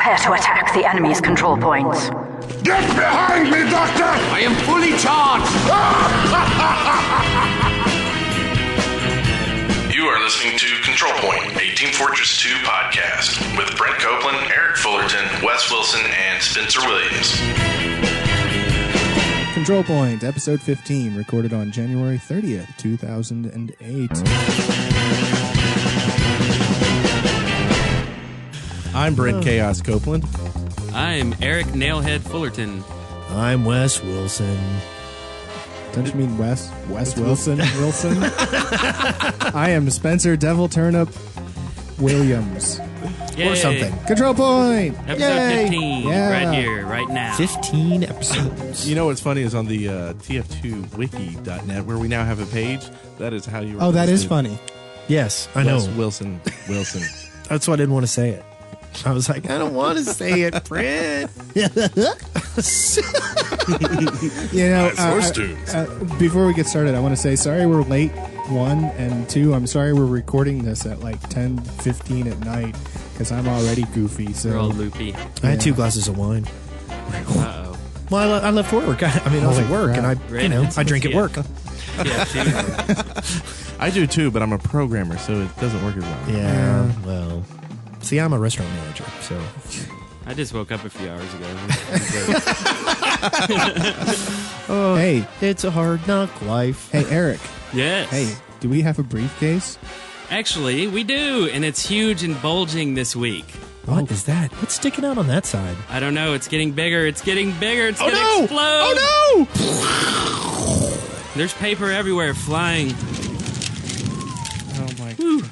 Prepare to attack the enemy's control points. Get behind me, Doctor! I am fully charged! You are listening to Control Point, a Team Fortress 2 podcast with Brent Copeland, Eric Fullerton, Wes Wilson, and Spencer Williams. Control Point, episode 15, recorded on January 30th, 2008. I'm Brent Chaos Copeland. I'm Eric Nailhead Fullerton. I'm Wes Wilson. Don't you mean Wes Wilson? Wilson? I am Spencer Devil Turnip Williams. Yay. Or something. Control Point! Episode Yay. 15, Yeah. right here, right now. 15 episodes. You know what's funny is on the tf2wiki.net, where we now have a page, that is how you Oh, that is listed. funny. Yes, I know. Wes Wilson. That's why I didn't want to say it. I was like, I don't want to say it, Brent. You know, SourceTunes. Before we get started, I want to say sorry we're late, one, and two, I'm sorry we're recording this at like 10:15 at night, because I'm already goofy. So We're all loopy. I had 2 glasses of wine. Uh-oh. Well, I left work. I was Holy at work, crap. and I drink at work. Yeah, I do too, but I'm a programmer, so it doesn't work as well. Yeah, well. See, I'm a restaurant manager, so. I just woke up a few hours ago. Hey, It's a hard knock life. hey, Eric. Yes. Hey, do we have a briefcase? Actually, we do, and it's huge and bulging this week. What is that? What's sticking out on that side? I don't know. It's getting bigger. It's getting bigger. It's going to no! explode. Oh, no! There's paper everywhere flying. Oh my Whew.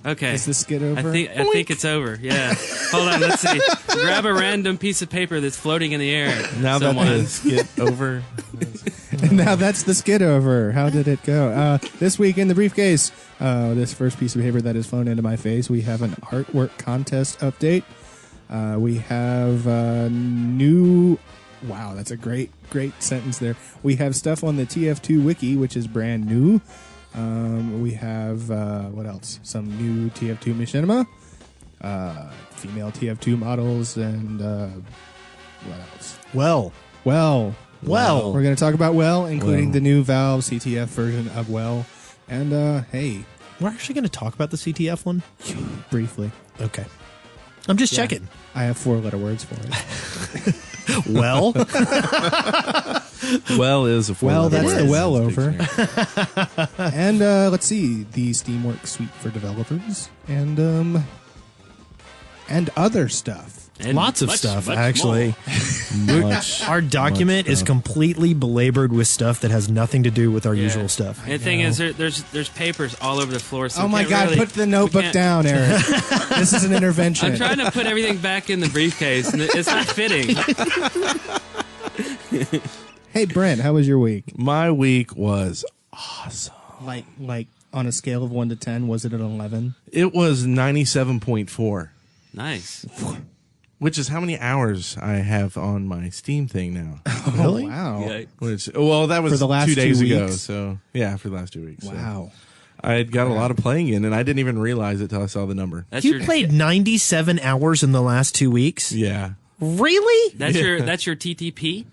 Okay. Is this skid over? I think it's over. Yeah. Hold on. Let's see. Grab a random piece of paper that's floating in the air. Now Someone. that is get over. Now that's the skid over. How did it go? This week in the briefcase, this first piece of paper that has flown into my face, we have an artwork contest update. We have new... Wow, that's a great sentence there. We have stuff on the TF2 Wiki, which is brand new. We have, what else? Some new TF2 Machinima, female TF2 models, and what else? Well. Well. Well. We're going to talk about Well, including Well. the new Valve CTF version of Well. And, hey, We're actually going to talk about the CTF one? briefly. Okay. I'm just checking. I have 4-letter words for it. Well. Well is a Well, that's the well It's over. dictionary. And, let's see, the Steamworks suite for developers, and other stuff. And Lots of much, stuff, much actually. Our document is stuff. completely belabored with stuff that has nothing to do with our Yeah. usual stuff. And the thing is, there's papers all over the floor. So Oh we my can't God, really- put the notebook we can't- down, Eric. This is an intervention. I'm trying to put everything back in the briefcase, and it's not fitting. Hey, Brent, how was your week? My week was awesome. Like on a scale of 1 to 10, was it an 11? It was 97.4, Nice. which is how many hours I have on my Steam thing now. Really? Oh, wow. Yeah. Which, well, that was For the last 2 days 2 ago. weeks? So yeah, for the last 2 weeks. so. Wow. I had got a lot of playing in, and I didn't even realize it till I saw the number. That's You your played 97 hours in the last 2 weeks? Yeah. Really? that's your TTP.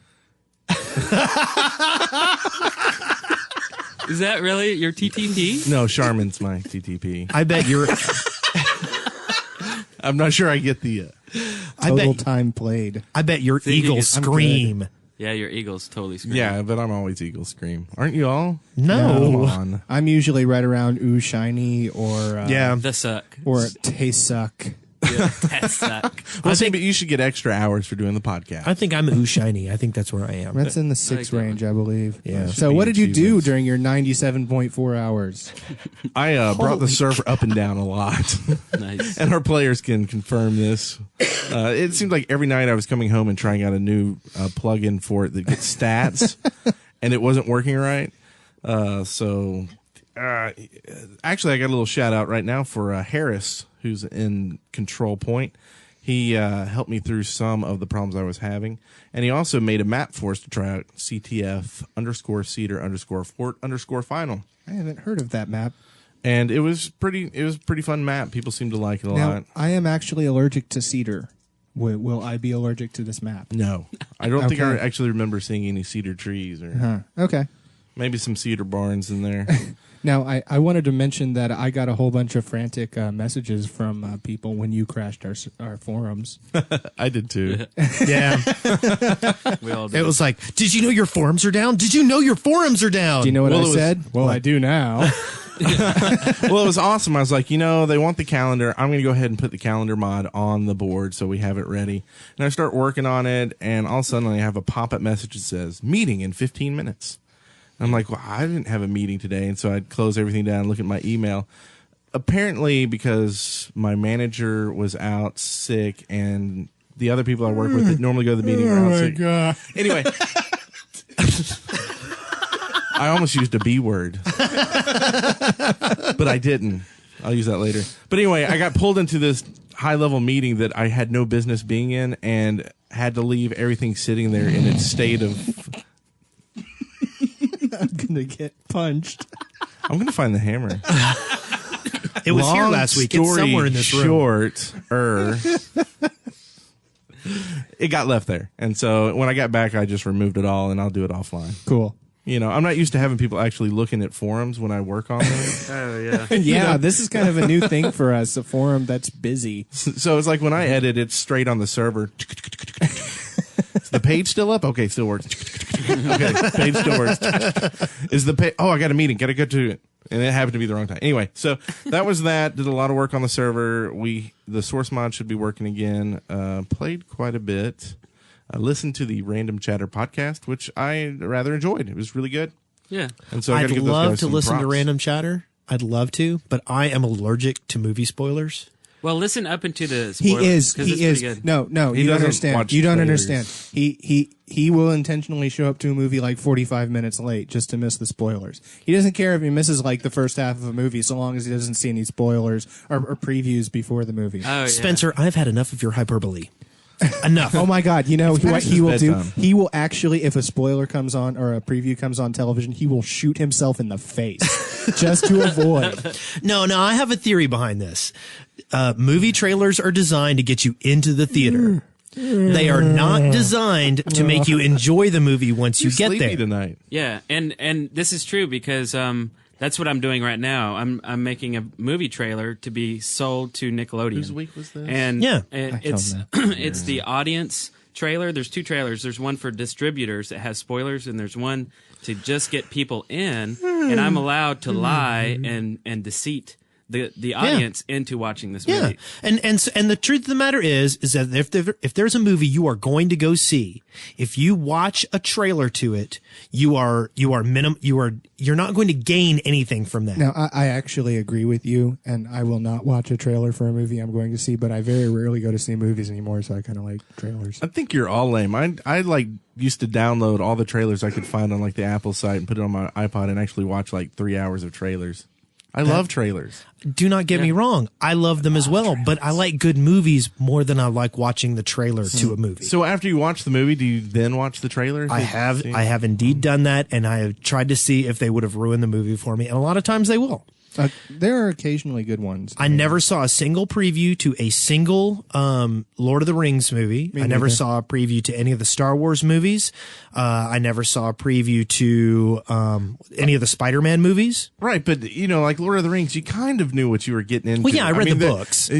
Is that really your TTP? No, Charmin's my TTP. I bet you're. I'm not sure I get the. Total time played. I bet your See, you eagle get- scream. Yeah, your Eagles totally screwed. Yeah, but I'm always Eagle Scream. Aren't you all? Come No. on. I'm usually right around Ooh Shiny or Yeah. The suck. or Tay Suck. That suck. Well, see, but you should get extra hours for doing the podcast. I think I'm ooh shiny. I think that's where I am. That's in the 6 like that range, I believe. Yeah. So Should what be did you do achievements. during your 97.4 hours? I brought the server up and down a lot. Nice. And our players can confirm this. It seemed like every night I was coming home and trying out a new plugin for it that gets stats, and it wasn't working right. So actually, I got a little shout out right now for Harris, who's in Control Point. He helped me through some of the problems I was having. And he also made a map for us to try out, CTF_Cedar_Fort_Final. I haven't heard of that map. And it was pretty fun map. People seem to like it a Now, lot. I am actually allergic to cedar. Will I be allergic to this map? No, I don't think I Okay. actually remember seeing any cedar trees or Okay. maybe some cedar barns in there. Now, I wanted to mention that I got a whole bunch of frantic messages from people when you crashed our forums. I did too. Yeah. We all did. It was like, did you know your forums are down? Did you know your forums are down? Do you know what Well, I it was- said? Well, I do now. Well, it was awesome. I was like, they want the calendar. I'm going to go ahead and put the calendar mod on the board so we have it ready. And I start working on it, and all of a sudden I have a pop-up message that says, meeting in 15 minutes. And I'm like, well, I didn't have a meeting today. And so I'd close everything down and look at my email. Apparently, because my manager was out sick and the other people I work with that normally go to the meeting are out sick. God. Anyway. I almost used a B word, but I didn't. I'll use that later. But anyway, I got pulled into this high-level meeting that I had no business being in and had to leave everything sitting there in its state of... I'm going to get punched. I'm going to find the hammer. It was here Long last week. It's story somewhere in this room. short, it got left there. And so when I got back, I just removed it all, and I'll do it offline. Cool. I'm not used to having people actually looking at forums when I work on them. Oh, yeah. Yeah, this is kind of a new thing for us, a forum that's busy. So it's like when I edit, it's straight on the server. Is the page still up? Okay, still works. Okay, page still works. Is the page? Oh, I got a meeting. Got to go to it, and it happened to be the wrong time. Anyway, so that was that. Did a lot of work on the server. The source mod should be working again. Played quite a bit. Listened to the Random Chatter podcast, which I rather enjoyed. It was really good. Yeah. And so I I'd gotta give those love guys to some listen to props. Random Chatter. I'd love to, but I am allergic to movie spoilers. Well, listen up into the He spoilers. is. 'cause He it's is. pretty good. No, He you don't doesn't understand. watch You don't trailers. understand. He will intentionally show up to a movie like 45 minutes late just to miss the spoilers. He doesn't care if he misses like the first half of a movie, so long as he doesn't see any spoilers or previews before the movie. Oh, yeah. Spencer, I've had enough of your hyperbole. Enough. Oh my God! You know what past he his will do? bedtime. He will actually, if a spoiler comes on or a preview comes on television, he will shoot himself in the face just to avoid. No, I have a theory behind this. Movie trailers are designed to get you into the theater. They are not designed to make you enjoy the movie once you You're get sleepy there. tonight. Yeah, and this is true because that's what I'm doing right now. I'm making a movie trailer to be sold to Nickelodeon. Whose week was this? And Yeah. it's it's the audience trailer. There's two trailers. There's one for distributors that has spoilers, and there's one to just get people in. And I'm allowed to lie and deceit the audience into watching this movie. Yeah, and the truth of the matter is that if there's a movie you are going to go see, if you watch a trailer to it, you're not going to gain anything from that. Now, I actually agree with you, and I will not watch a trailer for a movie I'm going to see, but I very rarely go to see movies anymore, so I kind of like trailers. I think you're all lame. I like used to download all the trailers I could find on like the Apple site and put it on my iPod and actually watch like 3 hours of trailers. I love trailers. Do not get me wrong, I love them as well, but I like good movies more than I like watching the trailer to a movie. So after you watch the movie, do you then watch the trailer? I have indeed done that, and I have tried to see if they would have ruined the movie for me, and a lot of times they will. There are occasionally good ones. I never saw a single preview to a single Lord of the Rings movie. I never saw a preview to any of the Star Wars movies. I never saw a preview to any of the Spider-Man movies. Right, but like Lord of the Rings, you kind of knew what you were getting into. Well, yeah, I read the books.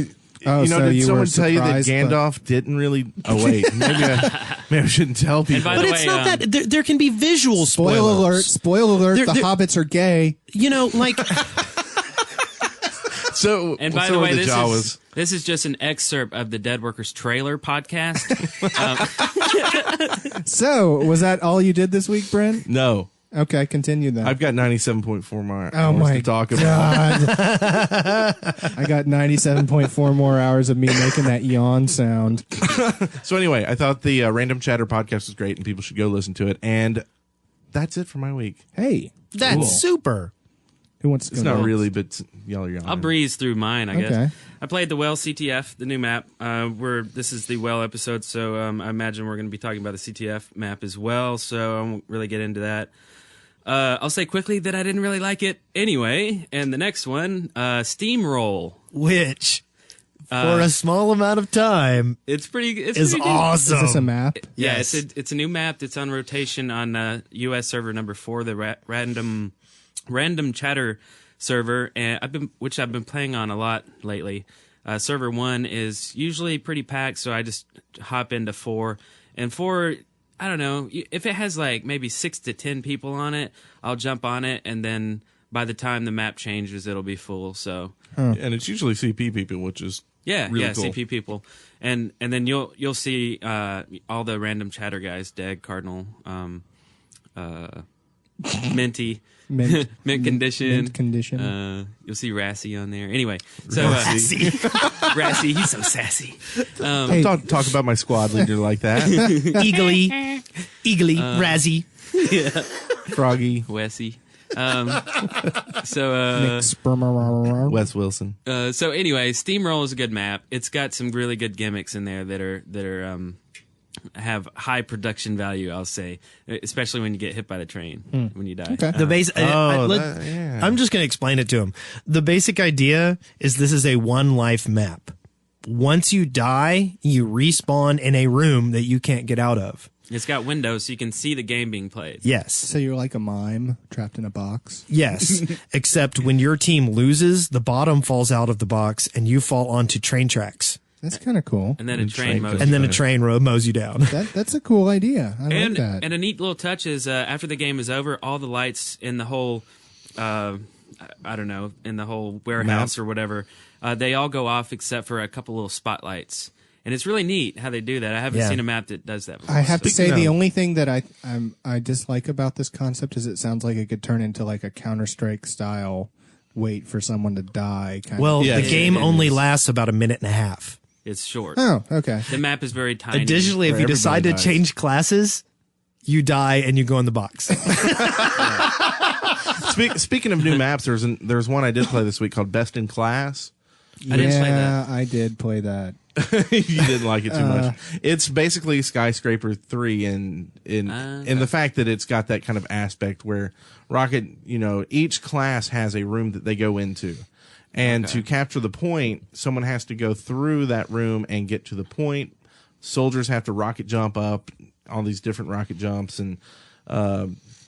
Oh, so did you someone were tell you that surprised, Gandalf didn't really? Oh wait, maybe I shouldn't tell people. by But the it's way, not that there can be visual Spoiler alert! spoilers. Spoiler alert! There- the there- hobbits are gay. You know, like So, And by so the are way, Jawas. this is just an excerpt of the Dead Workers trailer podcast. So, was that all you did this week, Brent? No, Okay, continue then. I've got 97.4 more Oh hours my to talk about. God! I got 97.4 more hours of me making that yawn sound. So anyway, I thought the Random Chatter podcast was great, and people should go listen to it. And that's it for my week. Hey, that's cool. super. Who wants to go It's not next? really, but y'all are young. I'll breeze through mine, I guess. Okay. I played the Well CTF, the new map. This is the Well episode, so I imagine we're going to be talking about the CTF map as well, so I won't really get into that. I'll say quickly that I didn't really like it anyway. And the next one, Steamroll. Which for a small amount of time It's pretty. It's is pretty good. awesome. Is this a map? Yeah, Yes. it's a new map that's on rotation on U.S. server number 4, the random chatter server, and I've been playing on a lot lately. Server 1 is usually pretty packed, so I just hop into 4. And 4, I don't know, if it has like maybe 6 to 10 people on it, I'll jump on it, and then by the time the map changes, it'll be full. So And it's usually CP people, which is really cool. CP people, and then you'll see all the random chatter guys: Dag, Cardinal, Minty, Mint Condition. Mint Condition. You'll see Rassy on there. Anyway, so Rassy, he's so sassy. Hey, Talk about my squad leader like that. Eagly, Razzie. Froggy, Wessy. Wes Wilson. So anyway, Steamroll is a good map. It's got some really good gimmicks in there that are have high production value, I'll say, especially when you get hit by the train when you die. Okay. The base. I'm just going to explain it to him. The basic idea is this is a one life map. Once you die, you respawn in a room that you can't get out of. It's got windows so you can see the game being played. Yes. so you're like a mime trapped in a box. Yes. Except when your team loses, the bottom falls out of the box and you fall onto train tracks. That's kind of cool. And then a train mows. And then a train mows you down. That's a cool idea. I like that. And a neat little touch is after the game is over, all the lights in the whole, I don't know, in the whole warehouse or whatever, they all go off except for a couple little spotlights. And it's really neat how they do that. I haven't seen a map that does that before. I have to say the only thing that I dislike about this concept is it sounds like it could turn into like a Counter-Strike style wait for someone to die kind Well, of. the game only lasts about a minute and a half. It's short. Oh, okay. The map is very tiny. Additionally, if you decide to change classes, you die and you go in the box. Speaking of new maps, there's one I did play this week called Best in Class. I didn't play that. I did play that. You didn't like it too much. It's basically Skyscraper 3 in the fact that it's got that kind of aspect where Rocket, each class has a room that they go into. And to capture the point, someone has to go through that room and get to the point. Soldiers have to rocket jump up, all these different rocket jumps, and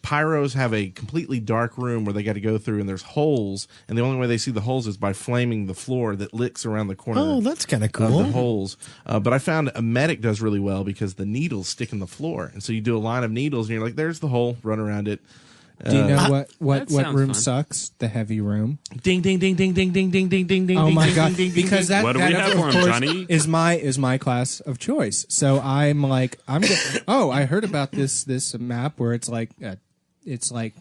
Pyros have a completely dark room where they got to go through, and there's holes, and the only way they see the holes is by flaming the floor that licks around the corner. Oh, that's kind of cool. Of the holes. But I found a medic does really well because the needles stick in the floor, and so you do a line of needles, and you're like, "There's the hole, run around it." Do you know what sounds room fun. sucks? The heavy room. Ding ding ding ding ding ding ding ding ding ding. Oh my ding, god! ding, ding, Because ding. that, What do that we have of for him, course, Johnny? is my class of choice. So I'm like, I heard about this map where it's like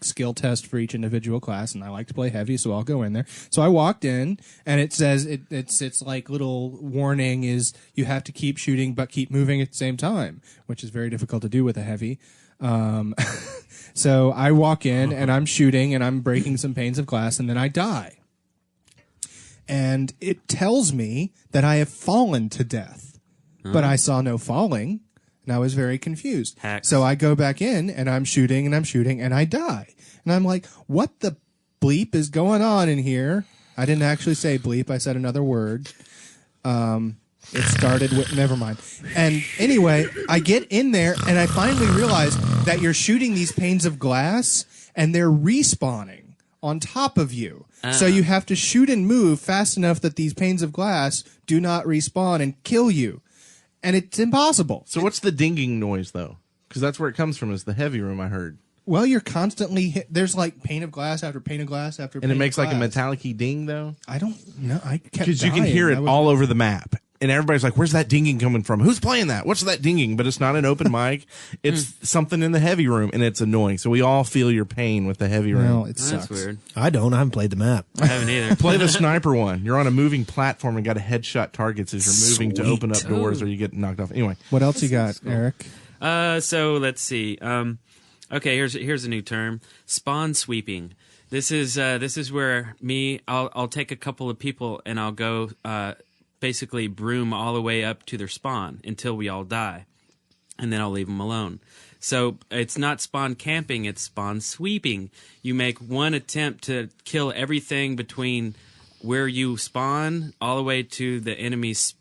skill test for each individual class, and I like to play heavy, so I'll go in there. So I walked in, and it says it's like little warning is you have to keep shooting but keep moving at the same time, which is very difficult to do with a heavy. So I walk in and I'm shooting and I'm breaking some panes of glass, and then I die. And it tells me that I have fallen to death, but I saw no falling, and I was very confused. Hacks. So I go back in and I'm shooting and I die. And I'm like, what the bleep is going on in here? I didn't actually say bleep. I said another word. It started with, never mind. And anyway, I get in there and I finally realize that you're shooting these panes of glass and they're respawning on top of you. So you have to shoot and move fast enough that these panes of glass do not respawn and kill you. And it's impossible. So what's the dinging noise though? Because that's where it comes from. Is the heavy room I heard, Well, you're constantly there's like pane of glass after pane of glass after pane and it makes of like a glass. metallic-y ding though. I don't know. I kept Because you can dying. hear I it was- all over the map. And everybody's like, where's that dinging coming from? Who's playing that? What's that dinging? But it's not an open mic. It's something in the heavy room, and it's annoying. So we all feel your pain with the heavy room. Well, it That's sucks. weird. I haven't played the map. I haven't either. Play the sniper one. You're on a moving platform and got to headshot targets as you're moving to open up doors or you get knocked off. Anyway. What else you got, Eric? So let's see. Okay, here's a new term: spawn sweeping. This is where I'll take a couple of people and I'll go basically broom all the way up to their spawn until we all die, and then I'll leave them alone. So it's not spawn camping; it's spawn sweeping. You make one attempt to kill everything between where you spawn all the way to the enemy's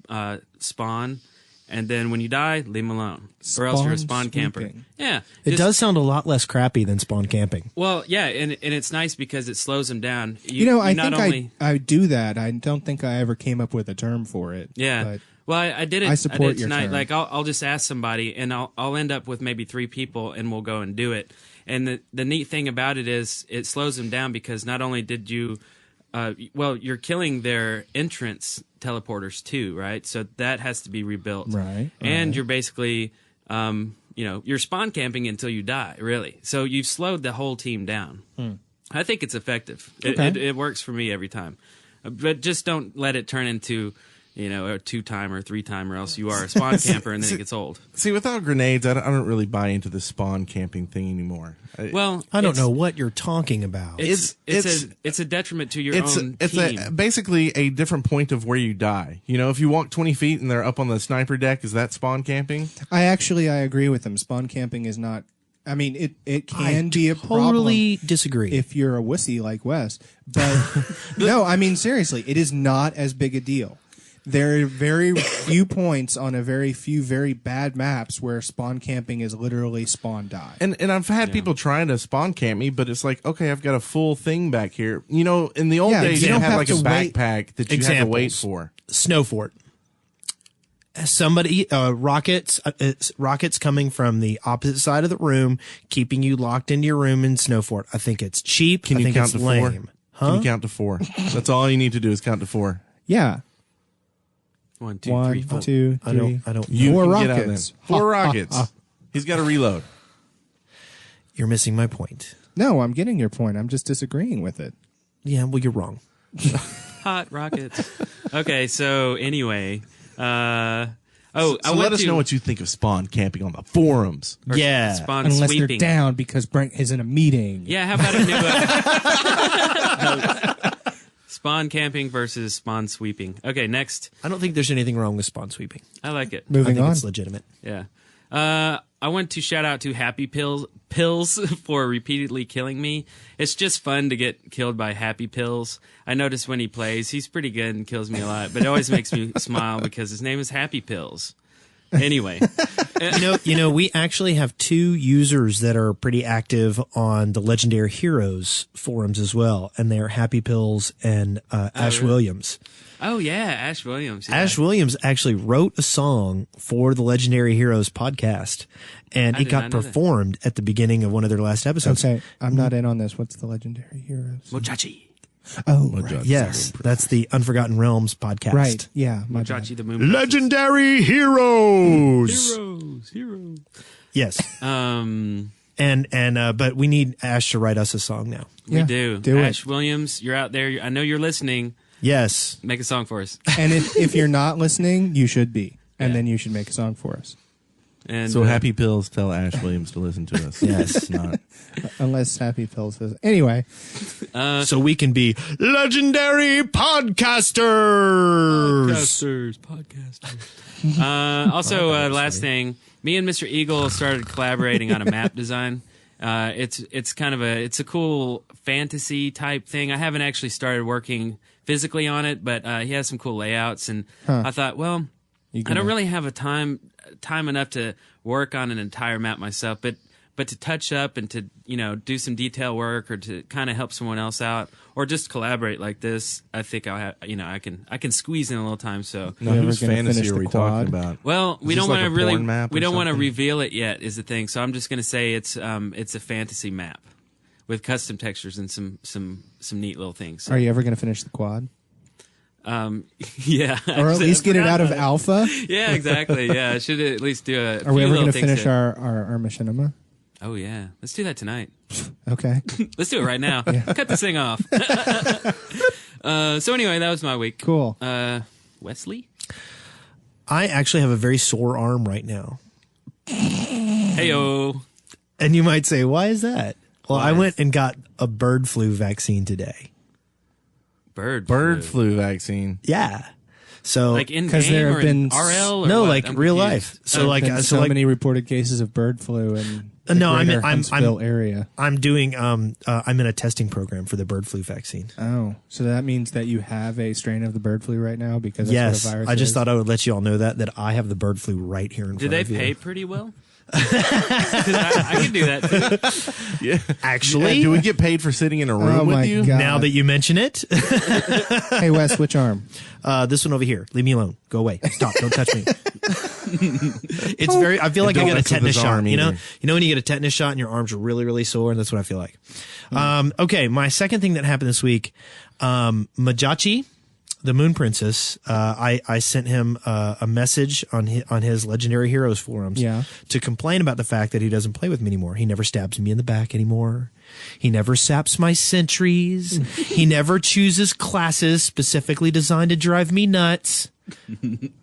spawn, and then when you die, leave them alone, or else you're a spawn camper. Yeah, It does sound a lot less crappy than spawn camping. Well, yeah, and it's nice because it slows them down. I think I do that. I don't think I ever came up with a term for it. Yeah. But well, I did it. I support your tonight. term. Like I'll just ask somebody, and I'll end up with maybe 3 people, and we'll go and do it. And the neat thing about it is it slows them down because not only did you, you're killing their entrance teleporters too, right? So that has to be rebuilt, right? And you're basically, you're spawn camping until you die, really. So you've slowed the whole team down. I think it's effective. Okay. It works for me every time, but just don't let it turn into a 2-timer, 3-timer, else you are a spawn camper and then it gets old. See, without grenades, I don't really buy into the spawn camping thing anymore. Well, I don't know what you're talking about. It's a detriment to your own it's team. Basically a different point of where you die. If you walk 20 feet and they're up on the sniper deck, is that spawn camping? I agree with them. Spawn camping is not. I mean, it can be a problem. Totally disagree. If you're a wussy like Wes, but no, I mean seriously, it is not as big a deal. There are very few points on a very few very bad maps where spawn camping is literally spawn die. And I've had people trying to spawn camp me, but it's like, okay, I've got a full thing back here. In the old days, you had like a backpack that you had to wait for. Snow fort. Somebody, rockets coming from the opposite side of the room, keeping you locked into your room in snow fort. I think it's cheap. Can I you think count it's to lame. 4? Huh? Can you count to 4? That's all you need to do is count to 4. Yeah. 1, 2, 3, 4. 2, 3. I don't. You 4 can get out rockets. then. 4 rockets. He's got to reload. You're missing my point. No, I'm getting your point. I'm just disagreeing with it. Yeah, well, you're wrong. Hot rockets. Okay, so anyway, So let us know what you think of spawn camping on the forums. Yeah. spawn Unless sweeping. they're down because Brent is in a meeting. Yeah, how about a new spawn camping versus spawn sweeping? Okay, next. I don't think there's anything wrong with spawn sweeping. I like it. I Moving think on. it's legitimate. Yeah. I want to shout out to Happy Pills for repeatedly killing me. It's just fun to get killed by Happy Pills. I notice when he plays, he's pretty good and kills me a lot, but it always makes me smile because his name is Happy Pills. Anyway. We actually have 2 users that are pretty active on the Legendary Heroes forums as well, and they're Happy Pills and Ash Williams. Oh, yeah, Ash Williams. Yeah. Ash Williams actually wrote a song for the Legendary Heroes podcast, and it got performed at the beginning of one of their last episodes. Okay, I'm not in on this. What's the Legendary Heroes? Mochachi. Oh, right. Yes, that's the Unforgotten Realms podcast. Right, yeah. My bad. Mochachi the Moon. Legendary Heroes. Heroes. Yes. But we need Ash to write us a song now. We do. Do Ash it. Williams, you're out there. I know you're listening. Yes. Make a song for us. And if you're not listening, you should be. And Yeah. then you should make a song for us. And So Happy Pills tell Ash Williams to listen to us. Yes. It's not. Unless Happy Pill says. Anyway, So we can be legendary podcasters. Podcasters. Also, last thing, me and Mr. Eagle started collaborating on a map design. It's kind of it's a cool fantasy type thing. I haven't actually started working physically on it, but he has some cool layouts, and I thought, well, I don't really have a time enough to work on an entire map myself, but to touch up and to do some detail work or to kind of help someone else out or just collaborate like this, I think I'll have I can squeeze in a little time. So No, You whose ever gonna fantasy finish are the we quad? talking about? well, we Is don't this want like to a really porn map or we don't want to something? reveal it yet is the thing. So I'm just going to say it's a fantasy map with custom textures and some neat little things. are you ever going to finish the quad? Yeah, Or at least get it out of alpha? Yeah, exactly. Yeah, I should at least do a. Are we few ever little going to things finish there. our Machinima? Oh yeah, let's do that tonight. Okay. Let's do it right now. Cut this thing off. So anyway, that was my week. Cool. Wesley. I actually have a very sore arm right now. Heyo. And you might say, why is that? Well, Why? I went and got a bird flu vaccine today. Bird Flu vaccine. Yeah. So Like in 'Cause game there have or been in RL or no, what? like I'm real confused. life. So like Been so like many reported cases of bird flu and No, greater Huntsville area. I'm doing. I'm in a testing program for the bird flu vaccine. Oh, so that means that you have a strain of the bird flu right now because that's Yes, what a virus I just is? thought I would let you all know that I have the bird flu right here in Do front they of you. pay pretty well? 'Cause I can do that too. Yeah. Actually, do we get paid for sitting in a room Oh my with you? God. now that you mention it, Hey, Wes, which arm? this one over here. Leave me alone. Go away. Stop. Don't touch me. It's very. I feel like I Don't get a mess with tetanus his shot. arm You know either. when you get a tetanus shot and your arms are really, really sore, and that's what I feel like. Okay, my second thing that happened this week, Majachi, the Moon Princess. I sent him a message on his Legendary Heroes forums to complain about the fact that he doesn't play with me anymore. He never stabs me in the back anymore. He never saps my sentries. He never chooses classes specifically designed to drive me nuts.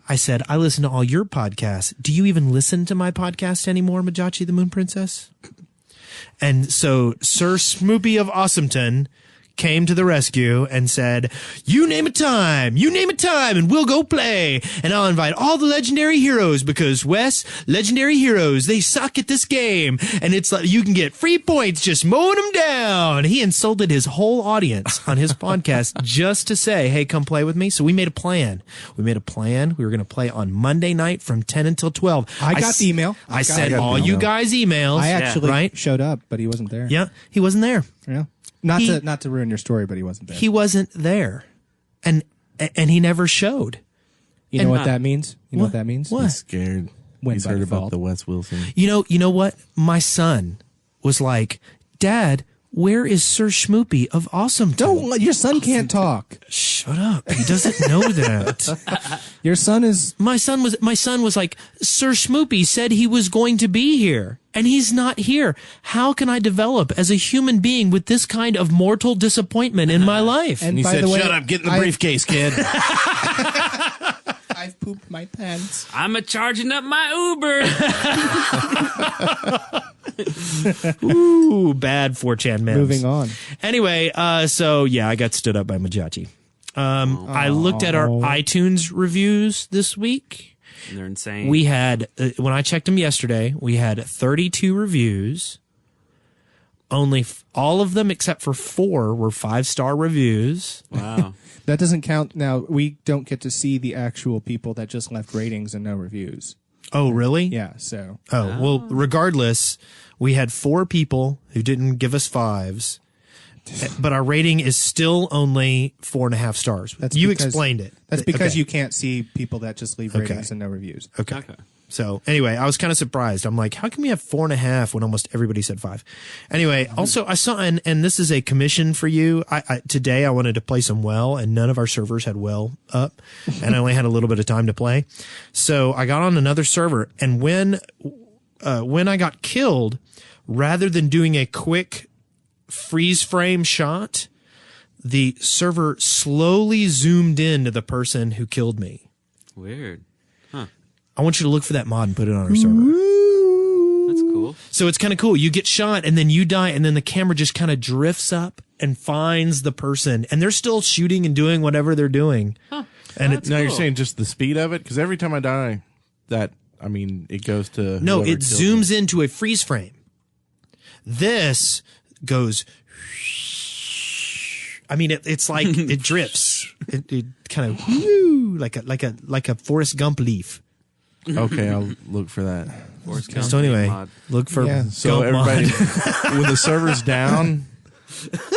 I said, I listen to all your podcasts. Do you even listen to my podcast anymore, Majachi the Moon Princess? And so Sir Smoopy of Awesometon came to the rescue and said, you name a time, and we'll go play. And I'll invite all the legendary heroes because, Wes, legendary heroes, they suck at this game. And it's like you can get free points just mowing them down. He insulted his whole audience on his podcast just to say, hey, come play with me. So we made a plan. We were going to play on Monday night from 10 until 12. I got the email. I sent got the all you email. guys emails. I actually right? showed up, but he wasn't there. Yeah, he wasn't there. Yeah. Not He- to ruin your story, but he wasn't there. He wasn't there. And he never showed. You know what that means? You know what that means? What? He's scared. Win He's by heard default. about the Wes Wilson. You know what? My son was like, Dad, where is Sir Schmoopy of Awesome? Don't. Your son can't talk. Shut up. He doesn't know that. Your son is. My son was like, Sir Schmoopy said he was going to be here, and he's not here. How can I develop as a human being with this kind of mortal disappointment in my life? And He by said, the way, shut up, get in the I- briefcase, kid. I've pooped my pants. I'm a charging up my Uber. Ooh, bad 4chan memes. Moving on. Anyway, so yeah, I got stood up by Majachi. I looked at our iTunes reviews this week. They're insane. We had, when I checked them yesterday, we had 32 reviews. Only all of them except for 4 were 5-star reviews. Wow. That doesn't count. Now, we don't get to see the actual people that just left ratings and no reviews. Oh, really? Yeah, so. Oh, well, regardless, we had 4 people who didn't give us 5s, but our rating is still only 4.5 stars. You because- explained it. That's because Okay. you can't see people that just leave ratings and no reviews. Okay. So anyway, I was kind of surprised. I'm like, how can we have 4.5 when almost everybody said 5? Anyway, also I saw, and this is a commission for you. Today I wanted to play some WoW, and none of our servers had WoW up, and I only had a little bit of time to play. So I got on another server, and when I got killed, rather than doing a quick freeze frame shot, the server slowly zoomed in to the person who killed me. Weird. I want you to look for that mod and put it on our server. That's cool. So it's kind of cool. You get shot and then you die, and then the camera just kind of drifts up and finds the person, and they're still shooting and doing whatever they're doing. And That's Now you're cool. saying just the speed of it? Because every time I die, it goes to no, whoever it killed zooms me. into a freeze frame. This goes. It's like it drifts. It kind of like a Forrest Gump leaf. Okay, I'll look for that. So anyway, mod. look for So Gump mod. everybody, when the server's down,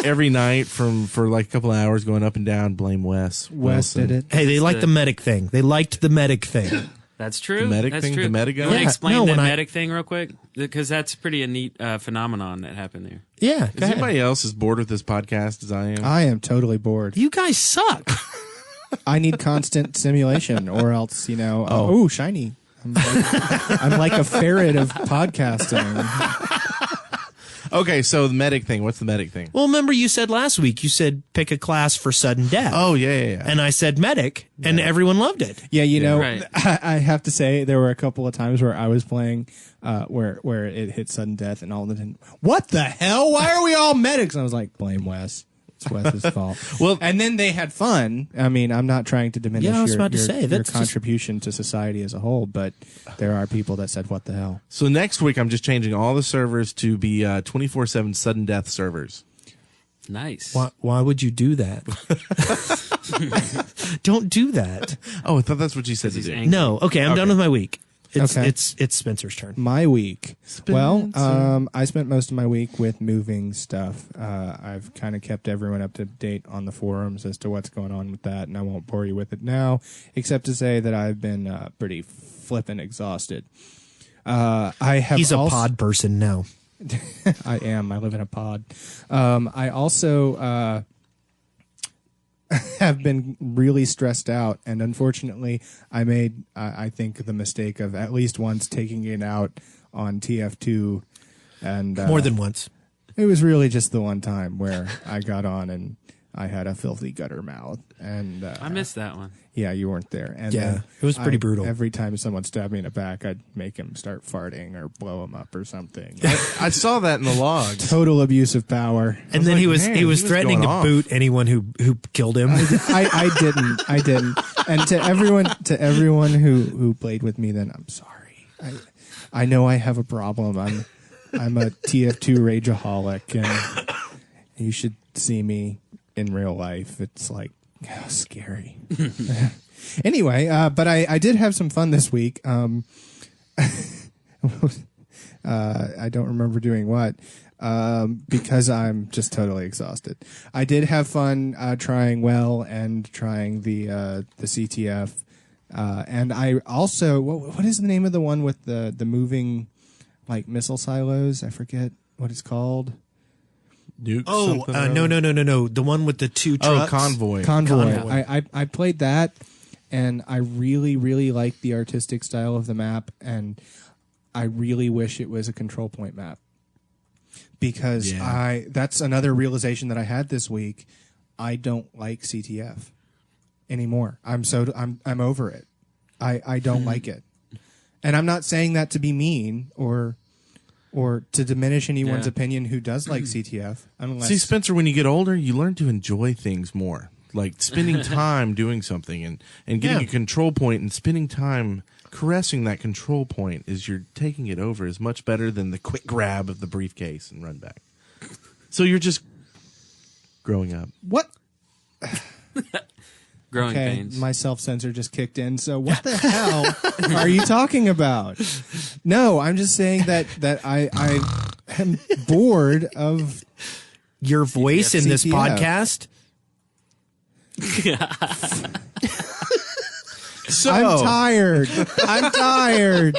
every night for like a couple of hours going up and down, blame Wes. Wes Wilson. did it. Hey, they liked the medic thing. They liked the medic thing. That's true. The medic That's thing? true. The medic guy? You want to Yeah. explain No, that when I- medic thing real quick? Because that's pretty a neat phenomenon that happened there. Yeah, Is go ahead. anybody else as bored with this podcast as I am? I am totally bored. You guys suck. I need constant simulation, or else, shiny. I'm like a ferret of podcasting. Okay, so the medic thing. What's the medic thing? Well, remember you said last week, you said pick a class for sudden death. Oh, yeah. And I said medic, and everyone loved it. Yeah, Right. I have to say there were a couple of times where I was playing where it hit sudden death, and all of a sudden, what the hell? Why are we all medics? And I was like, blame Wes. It's Wes's fault. Well, and then they had fun. I mean, I'm not trying to diminish Yeah, I was your, about to your- say, your that's just- contribution to society as a whole, but there are people that said, what the hell? so next week I'm just changing all the servers to be 24/7 sudden death servers. Nice. Why would you do that? Don't do that. Oh, I thought that's what you said to He's do. angry. No. Okay, I'm done with my week. It's Okay. it's Spencer's turn. My week. Well, Spencer. I spent most of my week with moving stuff. I've kind of kept everyone up to date on the forums as to what's going on with that, and I won't bore you with it now, except to say that I've been pretty flippin' exhausted. I have. He's a also- pod person now. I am. I live in a pod. I also have been really stressed out, and unfortunately, I made, I think, the mistake of at least once taking it out on TF2, and More than once. it was really just the one time where I got on and I had a filthy gutter mouth, and I missed that one. yeah, you weren't there, and Yeah, then it was pretty brutal. Every time someone stabbed me in the back, I'd make him start farting or blow him up or something. I saw that in the logs. Total abuse of power. And then like, he was man, he was he was threatening going to off. boot anyone who killed him. I didn't. And to everyone who played with me, then I'm sorry. I know I have a problem. I'm a TF2 rageaholic, and you should see me in real life. It's like scary. Anyway, but I did have some fun this week. I don't remember doing what. Because I'm just totally exhausted. I did have fun trying well and trying the CTF, and I also what is the name of the one with the moving like missile silos? I forget what it's called. Nuke Oh, something or no, other? no. The one with the two Oh, trucks. Convoy. Convoy. I played that, and I really like the artistic style of the map, and I really wish it was a control point map. Because Yeah. that's another realization that I had this week. I don't like CTF anymore. I'm over it. I don't like it. And I'm not saying that to be mean or to diminish anyone's Yeah. opinion who does like CTF. Unless See, Spencer, when you get older, you learn to enjoy things more. Like spending time doing something and getting Yeah. a control point and spending time caressing that control point as you're taking it over is much better than the quick grab of the briefcase and run back. So you're just growing up. what? Growing Okay, pains. my self-censor just kicked in. So what the hell are you talking about? No, I'm just saying that I am bored of Your voice in this CTF. podcast. I'm tired.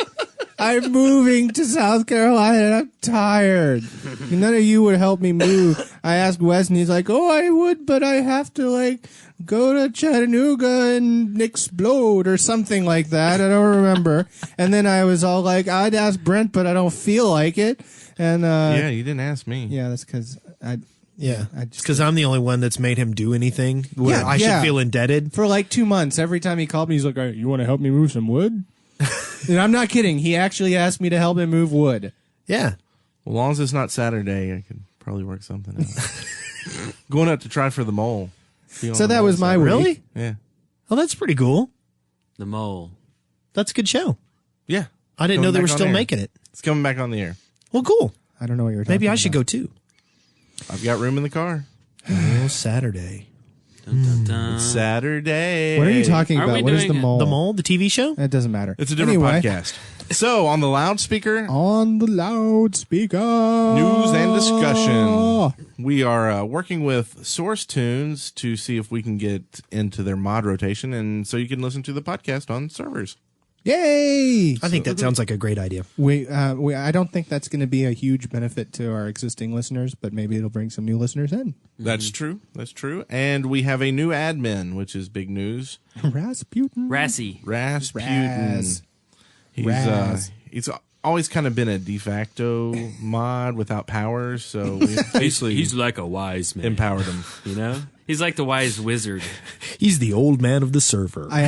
I'm moving to South Carolina and I'm tired. None of you would help me move. I asked Wes and he's like, oh, I would, but I have to like go to Chattanooga and explode or something like that. I don't remember. And then I was all like, I'd ask Brent, but I don't feel like it. And Yeah, you didn't ask me. yeah, that's because Yeah, I it's just- because I'm the only one that's made him do anything where Yeah, I should yeah. feel indebted. for like 2 months, every time he called me, he's like, "Hey, you want to help me move some wood?" And I'm not kidding. He actually asked me to help him move wood. Yeah, Well, as long as it's not Saturday, I could probably work something out. Going out to try for the mole. Be on So the that mole was my Saturday. week. really? Yeah. Oh, that's pretty cool. The mole. That's a good show. Yeah. I didn't know Coming they were back on still air. making it. It's coming back on the air. Well, cool. I don't know what you're talking Maybe I should about. go too. I've got room in the car. Oh, Saturday. Dun, dun, dun. Saturday. What are you talking Aren't about? we What is doing the mole? The Mole, the TV show? It doesn't matter. It's a different Anyway, podcast. So, on the loudspeaker, On the loudspeaker. news and discussion. We are working with SourceTunes to see if we can get into their mod rotation, and so you can listen to the podcast on servers. Yay! I think that sounds like a great idea. I don't think that's going to be a huge benefit to our existing listeners, but maybe it'll bring some new listeners in. That's true. That's true. And we have a new admin, which is big news. Rasputin. Rassy. Rasputin. Raz. He's always kind of been a de facto mod without powers, so we basically He's like a wise man. empowered him. You know? He's like the wise wizard. He's the old man of the server. I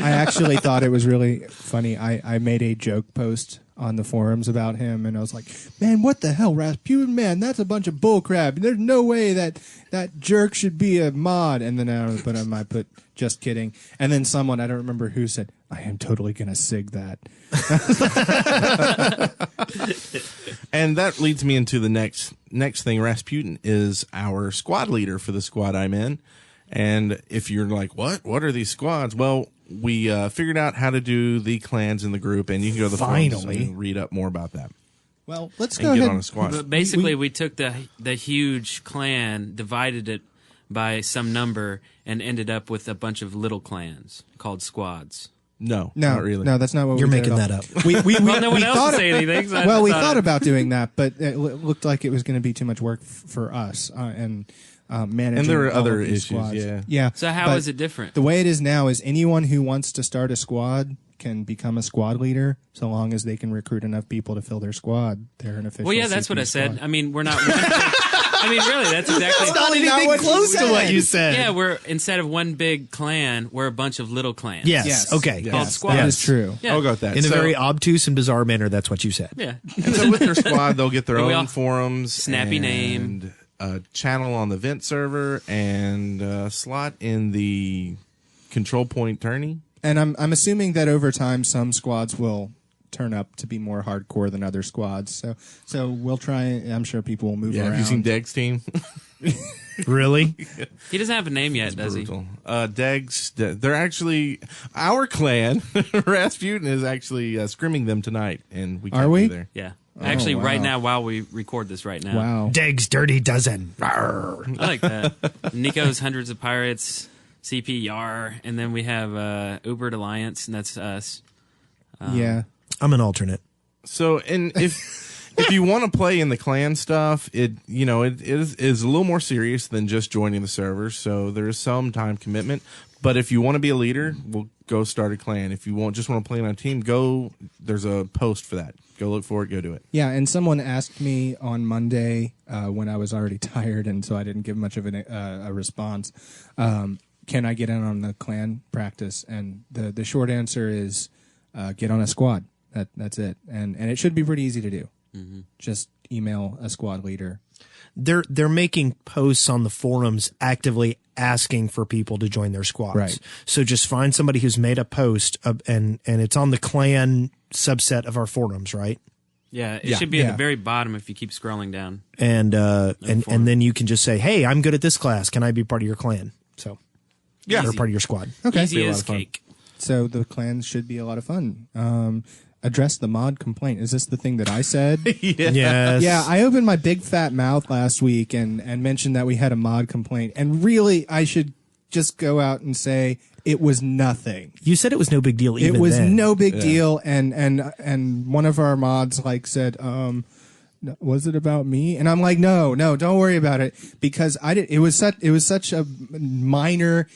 actually thought it was really funny. I made a joke post on the forums about him, and I was like, man, what the hell, Rasputin? Man, that's a bunch of bullcrap. There's no way that jerk should be a mod. And then I put just kidding. And then someone, I don't remember who, said, I am totally going to sig that. And that leads me into the next thing. Rasputin is our squad leader for the squad I'm in. And if you're like, what are these squads? Well, we figured out how to do the clans in the group, and you can go to the forums and read up more about that. Well, let's and go get ahead. on a squad. But basically, we took the huge clan, divided it by some number, and ended up with a bunch of little clans called squads. No, No, not really. no, that's not what You're we did making at all. that up. We Well, no one else thought will say anything. So I well, we thought thought it- about doing that, but it looked like it was going to be too much work for us and managing. And there were all other of these issues, squads. yeah. So how but is it different? The way it is now is anyone who wants to start a squad can become a squad leader, so long as they can recruit enough people to fill their squad. They're an official. Well, yeah, that's what I CP said. squad. I mean, we're not. I mean, really, that's exactly. Not anything close to what you said. Yeah, we're instead of one big clan, we're a bunch of little clans. Yes. Okay. Yes, Called that squads. is true. Yeah. I'll go with that. In a So- very obtuse and bizarre manner, that's what you said. Yeah. And so with their squad, they'll get their And we all- own forums, Snappy and name. a channel on the Vent server, and a slot in the control point tourney. And I'm assuming that over time, some squads will turn up to be more hardcore than other squads. So we'll try. I'm sure people will move Yeah, around. have you seen Deg's team? Really? He doesn't have a name yet, does he? Brutal. Deg's, they're actually our clan. Rasputin is actually scrimming them tonight, and we can't Are we? be there. Yeah. Actually, wow. right now, while we record this right now. Wow. Deg's Dirty Dozen. I like that. Nico's Hundreds of Pirates, CP Yar, and then we have Uber Alliance, and that's us. Yeah. I'm an alternate. So, and if you want to play in the clan stuff, it is a little more serious than just joining the server. So there is some time commitment. But if you want to be a leader, we'll go start a clan. If you just want to play on a team, there's a post for that. Go look for it. Go do it. Yeah, and someone asked me on Monday when I was already tired, and so I didn't give much of a response. Can I get in on the clan practice? And the short answer is get on a squad. That's it, and it should be pretty easy to do. Mm-hmm. Just email a squad leader. They're making posts on the forums actively asking for people to join their squads. Right. So just find somebody who's made a post and it's on the clan subset of our forums, right? Yeah, it should be at Yeah. the very bottom if you keep scrolling down. And then you can just say, "Hey, I'm good at this class. Can I be part of your clan?" So, Yeah. or part of your squad. Okay. Easy a lot as of fun. cake. So the clans should be a lot of fun. Address the mod complaint. Is this the thing that I said? Yes. Yeah, I opened my big fat mouth last week and mentioned that we had a mod complaint. And really, I should just go out and say it was nothing. You said it was no big deal. Even It was then. no big deal. And one of our mods said, was it about me? And I'm like, no, don't worry about it, because it was such a minor,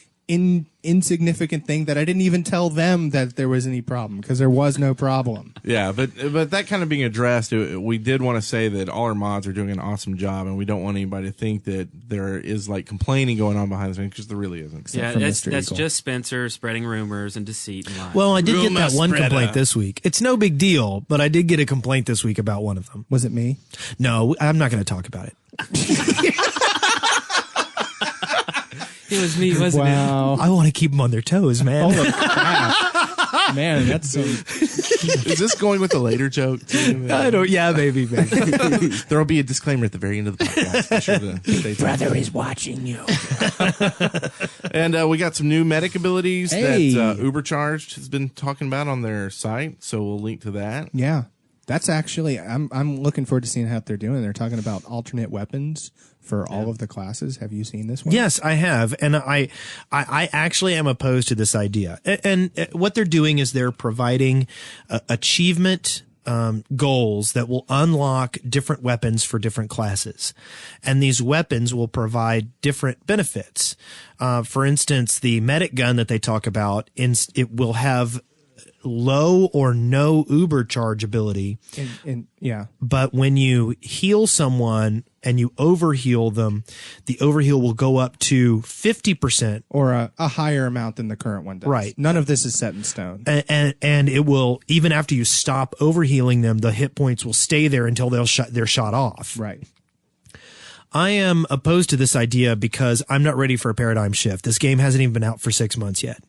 insignificant thing that I didn't even tell them that there was any problem, because there was no problem. Yeah, but that kind of being addressed, we did want to say that all our mods are doing an awesome job, and we don't want anybody to think that there is complaining going on behind the scenes, because there really isn't. Yeah, for that's Mr. Eagle. just Spencer spreading rumors and deceit and lies. Well, I did get Rumor that one spreader. complaint this week. It's no big deal, but I did get a complaint this week about one of them. Was it me? No, I'm not going to talk about it. it was me, wasn't Wow. I want to keep them on their toes, man. Holy crap. Man, that's some... Is this going with the later joke too? I don't. Yeah, maybe. There will be a disclaimer at the very end of the podcast. Be sure to stay tuned. Brother is watching you. And we got some new medic abilities Hey. that Ubercharged has been talking about on their site, so we'll link to that. Yeah. That's actually, I'm looking forward to seeing how they're doing. They're talking about alternate weapons for all of the classes. Have you seen this one? Yes, I have, and I actually am opposed to this idea. And what they're doing is they're providing achievement goals that will unlock different weapons for different classes, and these weapons will provide different benefits. For instance, the medic gun that they talk about, it will have low or no Uber charge ability. Yeah. But when you heal someone and you overheal them, the overheal will go up to 50%. Or a higher amount than the current one does. Right. None of this is set in stone. And it will, even after you stop overhealing them, the hit points will stay there until they're shot off. Right. I am opposed to this idea because I'm not ready for a paradigm shift. This game hasn't even been out for 6 months yet.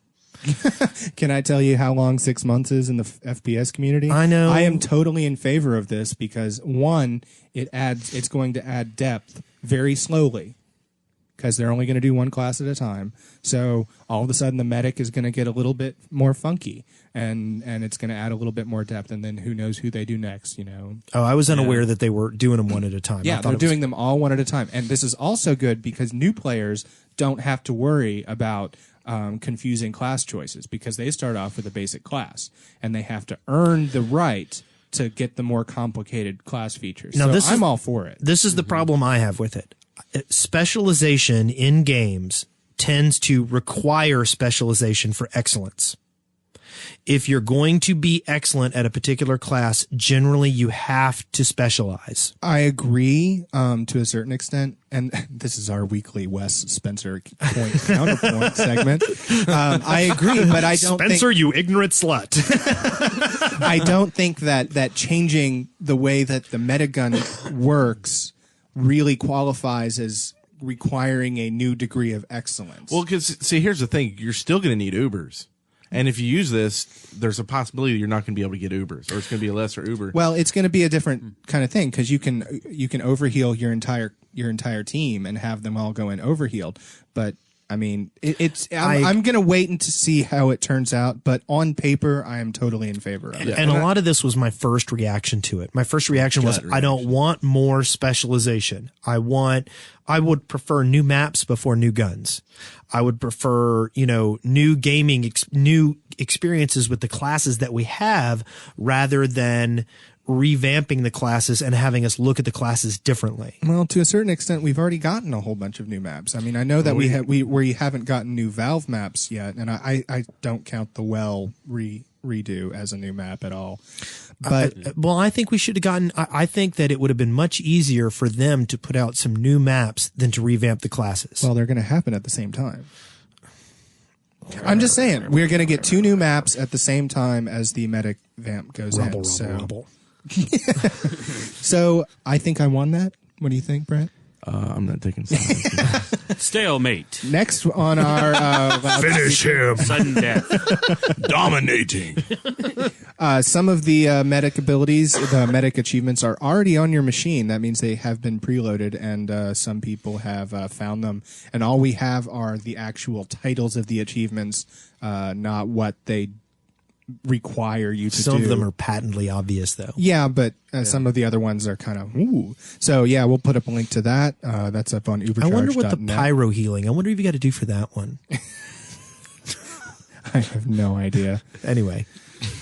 Can I tell you how long 6 months is in the FPS community? I know. I am totally in favor of this because, one, it's going to add depth very slowly because they're only going to do one class at a time. So all of a sudden the medic is going to get a little bit more funky and it's going to add a little bit more depth, and then who knows who they do next, you know? Oh, I was unaware that they were doing them one at a time. Yeah, they're doing them all one at a time. And this is also good because new players don't have to worry about confusing class choices because they start off with a basic class and they have to earn the right to get the more complicated class features. Now, so I'm all for it. This is the problem I have with it. Specialization in games tends to require specialization for excellence. If you're going to be excellent at a particular class, generally you have to specialize. I agree to a certain extent, and this is our weekly Wes Spencer point counterpoint segment. I agree, but I don't Spencer, you ignorant slut. I don't think that changing the way that the metagun works really qualifies as requiring a new degree of excellence. Well, because, see, here's the thing. You're still going to need Ubers. And if you use this, there's a possibility you're not going to be able to get Ubers, or it's going to be a lesser Uber. Well, it's going to be a different kind of thing because you can overheal your entire team and have them all go in overhealed. But I mean, I'm going to wait and to see how it turns out. But on paper, I am totally in favor of it. And a lot of this was my first reaction to it. My first reaction was, I don't want more specialization. I would prefer new maps before new guns. I would prefer, new gaming, new experiences with the classes that we have rather than revamping the classes and having us look at the classes differently. Well, to a certain extent, we've already gotten a whole bunch of new maps. I mean, I know that we haven't gotten new Valve maps yet, and I don't count the redo as a new map at all. But I think we should have gotten. I think that it would have been much easier for them to put out some new maps than to revamp the classes. Well, they're going to happen at the same time. I'm just saying we're going to get 2 new maps at the same time as the medic vamp goes in. Rumble. So I think I won that. What do you think, Brett? I'm not taking sides. Stalemate. Next on our Finish him. Sudden death. Dominating. some of the medic abilities, the medic achievements are already on your machine. That means they have been preloaded, and some people have found them. And all we have are the actual titles of the achievements, not what they require you to do. Some of them are patently obvious, though. Yeah, but some of the other ones are kind of, ooh. So, yeah, we'll put up a link to that. That's up on ubercharge.net. I wonder what the pyro healing, I wonder if you got to do for that one. I have no idea. Anyway.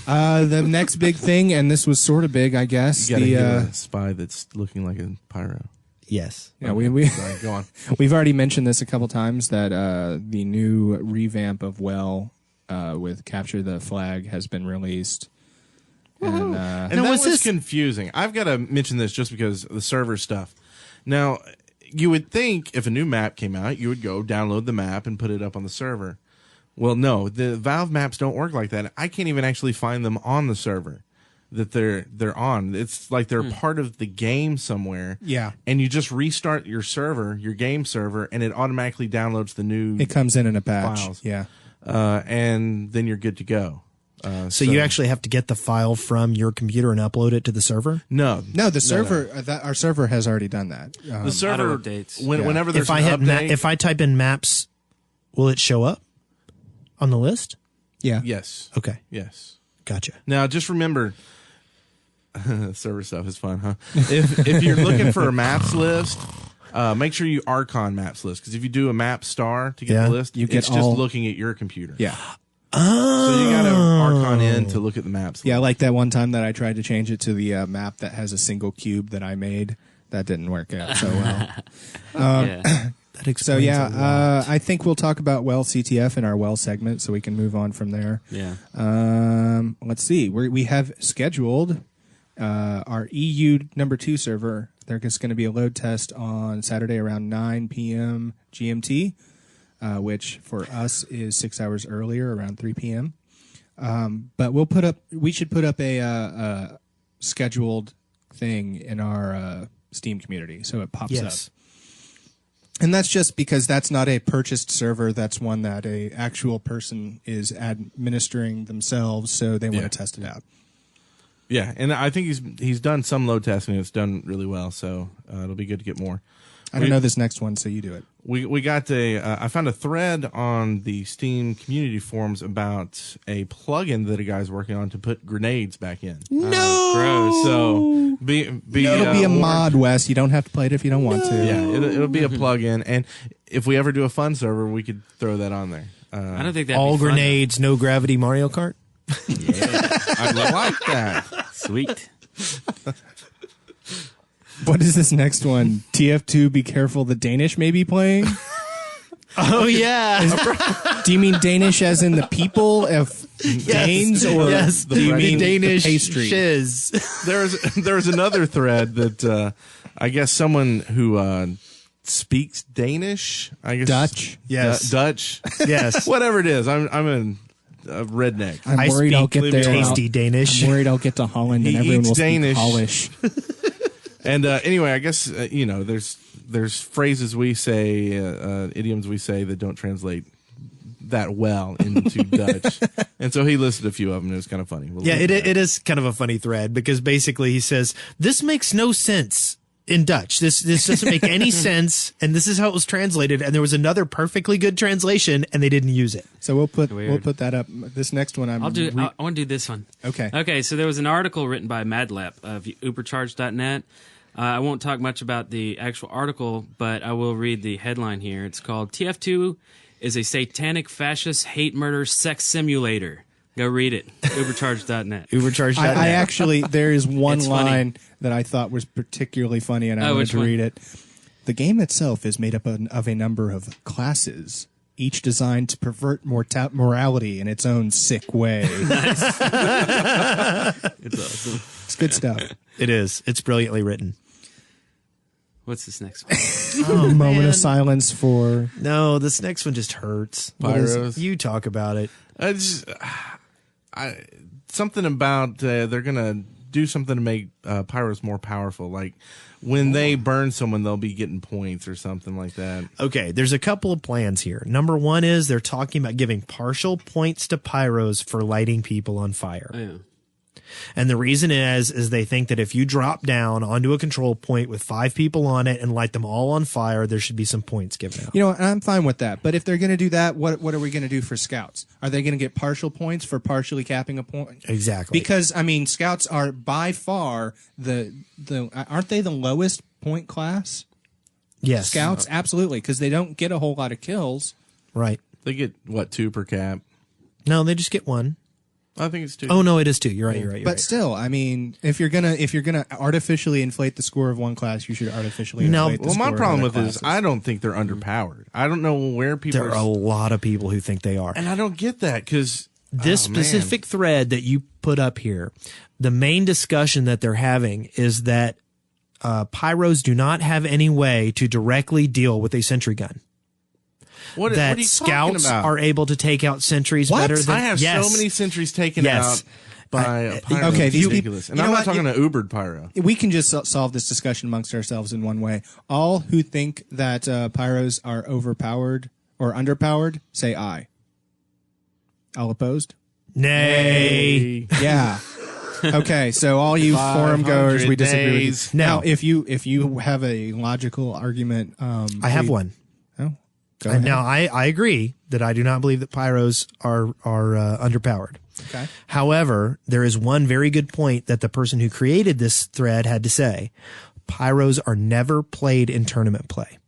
The next big thing, and this was sort of big, I guess. You got to heal a spy that's looking like a pyro. Yes. Yeah, we Sorry, go on. We've already mentioned this a couple times that the new revamp of with Capture the Flag has been released. And that was confusing. I've got to mention this just because of the server stuff. Now, you would think if a new map came out, you would go download the map and put it up on the server. Well, no, the Valve maps don't work like that. I can't even actually find them on the server that they're on. It's like they're part of the game somewhere. Yeah. And you just restart your server, your game server, and it automatically downloads the new it comes in a patch. Files. Yeah. And then you're good to go. So you actually have to get the file from your computer and upload it to the server? No, the server. Our server has already done that. The server auto updates. Whenever there's if an update, if I type in maps, will it show up on the list? Yeah. Yes. Okay. Yes. Gotcha. Now, just remember, server stuff is fun, huh? If you're looking for a maps list, make sure you Archon maps list, because if you do a map star to get the list, it's just looking at your computer. Yeah. Oh. So you got to Archon in to look at the maps. Yeah, like that one time that I tried to change it to the map that has a single cube that I made. That didn't work out so well. That explains a lot. I think we'll talk about Well CTF in our Well segment, so we can move on from there. Yeah. Let's see. We have scheduled our EU #2 server There's going to be a load test on Saturday around 9 p.m. GMT, which for us is 6 hours earlier, around 3 p.m. But we should put up a scheduled thing in our Steam community so it pops up. And that's just because that's not a purchased server. That's one that a actual person is administering themselves, so they want to test it out. Yeah, and I think he's done some load testing. It's done really well, so it'll be good to get more. I don't know this next one, so you do it. We got I found a thread on the Steam community forums about a plugin that a guy's working on to put grenades back in. No, gross. So it'll be a mod, Wes. You don't have to play it if you don't want to. Yeah, it'll be a plugin, and if we ever do a fun server, we could throw that on there. I don't think that all grenades, no gravity Mario Kart. Yeah, I like that. Sweet. What is this next one? TF2, be careful, the Danish may be playing? Oh, yeah. Do you mean Danish as in the people of Danes? Or do you mean Danish the pastry? shiz? There's another thread that I guess someone who speaks Danish, I guess Dutch? Yes. Dutch. Yes. Whatever it is. I'm a redneck. I'm worried I'll get there. Tasty Danish. I'm worried I'll get to Holland and everyone will Danish. speak Polish. And anyway, I guess there's phrases we say, idioms we say that don't translate that well into Dutch, and so he listed a few of them. And it was kind of funny. It is kind of a funny thread because basically he says this makes no sense in Dutch. This doesn't make any sense, and this is how it was translated. And there was another perfectly good translation, and they didn't use it. So we'll put that up. This next one, I want to do this one. Okay. Okay. So there was an article written by Madlap of Ubercharge.net. I won't talk much about the actual article, but I will read the headline here. It's called TF2 is a satanic fascist hate murder sex simulator. Go read it. Ubercharge.net. Ubercharge.net. I actually, there is one It's line funny. that I thought was particularly funny, and I wanted which to one? read it. The game itself is made up of a number of classes, each designed to pervert morality in its own sick way. It's awesome. It's good stuff. It is. It's brilliantly written. What's this next one? A moment of silence for... No, this next one just hurts. Pyros. You talk about it. Something about they're gonna do something to make pyros more powerful. Like when they burn someone, they'll be getting points or something like that. Okay, there's a couple of plans here. Number one is they're talking about giving partial points to pyros for lighting people on fire. Oh, yeah. And the reason is they think that if you drop down onto a control point with 5 people on it and light them all on fire, there should be some points given out. You know, I'm fine with that. But if they're going to do that, what are we going to do for scouts? Are they going to get partial points for partially capping a point? Exactly. Because, I mean, scouts are by far aren't they the lowest point class? Yes. Scouts, absolutely, because they don't get a whole lot of kills. Right. They get 2 per cap. No, they just get 1. I think it's 2. Oh no, it is 2. You're right. You're right. But still, I mean, if you're gonna artificially inflate the score of one class, you should artificially inflate the score my problem of with other this is classes. I don't think they're underpowered. I don't know where people there are a lot of people who think they are. and I don't get that because This specific thread that you put up here, the main discussion that they're having is that pyros do not have any way to directly deal with a sentry gun. what are That you scouts talking about? are able to take out sentries What? better than I have yes. so many sentries taken Yes. out by a pyro. okay, It's these ridiculous. people- And you I'm know not what? talking to Ubered pyro. We can just solve this discussion amongst ourselves in one way. All who think that pyros are overpowered or underpowered, say aye. All opposed? Nay. Yeah. Okay, so all you forum goers, we disagree with days. you. Now, if you have a logical argument, I have one. Oh, go ahead. Now I agree that I do not believe that pyros are underpowered. Okay. However, there is one very good point that the person who created this thread had to say. Pyros are never played in tournament play.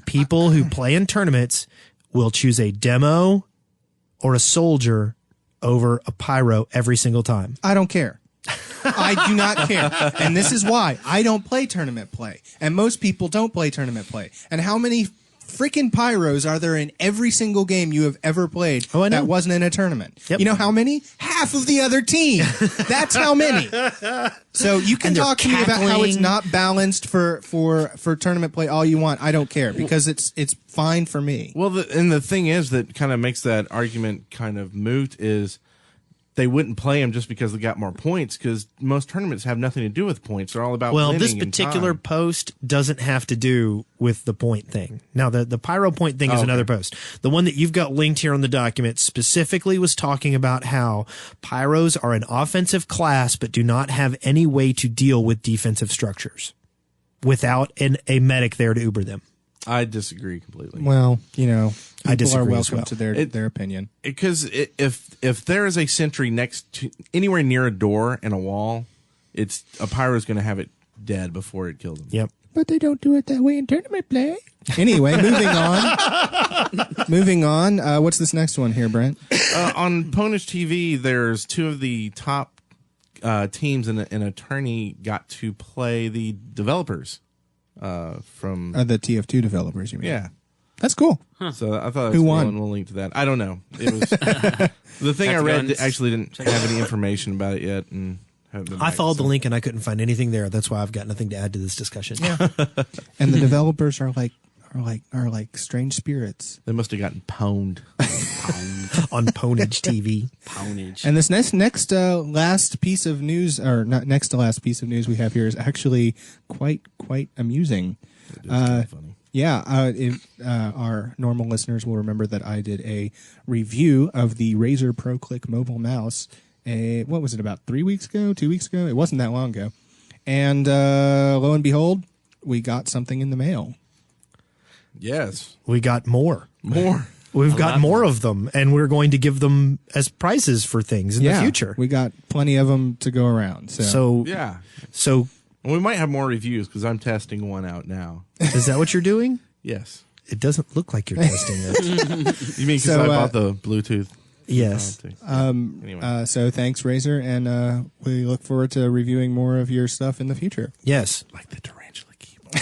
People who play in tournaments will choose a demo or a soldier over a pyro every single time. I don't care. I do not care. And this is why I don't play tournament play. And most people don't play tournament play. And how many freaking pyros are there in every single game you have ever played Oh, I know. that wasn't in a tournament? Yep. You know how many? Half of the other team. That's how many. So you can And they're talk to me about how it's cackling. not balanced for tournament play all you want. I don't care because it's fine for me. Well, the thing is that kind of makes that argument kind of moot is they wouldn't play them just because they got more points, because most tournaments have nothing to do with points. They're all about Well, winning this and particular time. post doesn't have to do with the point thing. Now, the pyro point thing is okay. another post. The one that you've got linked here on the document specifically was talking about how pyros are an offensive class but do not have any way to deal with defensive structures without a medic there to uber them. I disagree completely. Well, you know, I people disagree are as welcome well. to their opinion. Because if there is a sentry next to anywhere near a door and a wall, a pyro is going to have it dead before it kills them. Yep. But they don't do it that way in tournament play. Anyway, moving on. What's this next one here, Brent? On Ponish TV, there's two of the top teams in a tourney got to play the developers from The TF2 developers, you mean? yeah. That's cool. So I thought Who it was won? cool, and we'll link to that. I don't know. It was the thing I read Guns. actually didn't have any information about it yet, and haven't been I back, followed so. the link and I couldn't find anything there. That's why I've got nothing to add to this discussion. Yeah. And the developers are like strange spirits. They must have gotten pwned. On Ponage TV. Poundage. And this next last piece of news, or not next to last piece of news we have here, is actually quite amusing. It is kind of funny. Yeah, our normal listeners will remember that I did a review of the Razer Proclick Mobile mouse. What was it, about 3 weeks ago, 2 weeks ago? It wasn't that long ago. And lo and behold, we got something in the mail. Yes, We got more. more. We've got more of them, and we're going to give them as prizes for things in the future. We got plenty of them to go around. So, Yeah, so we might have more reviews because I'm testing one out now. is that what you're doing? Yes, It doesn't look like you're testing it. you mean because So, I bought the Bluetooth? Yes. Anyway, so thanks, Razer, and we look forward to reviewing more of your stuff in the future. Yes. like the tarantula keyboard.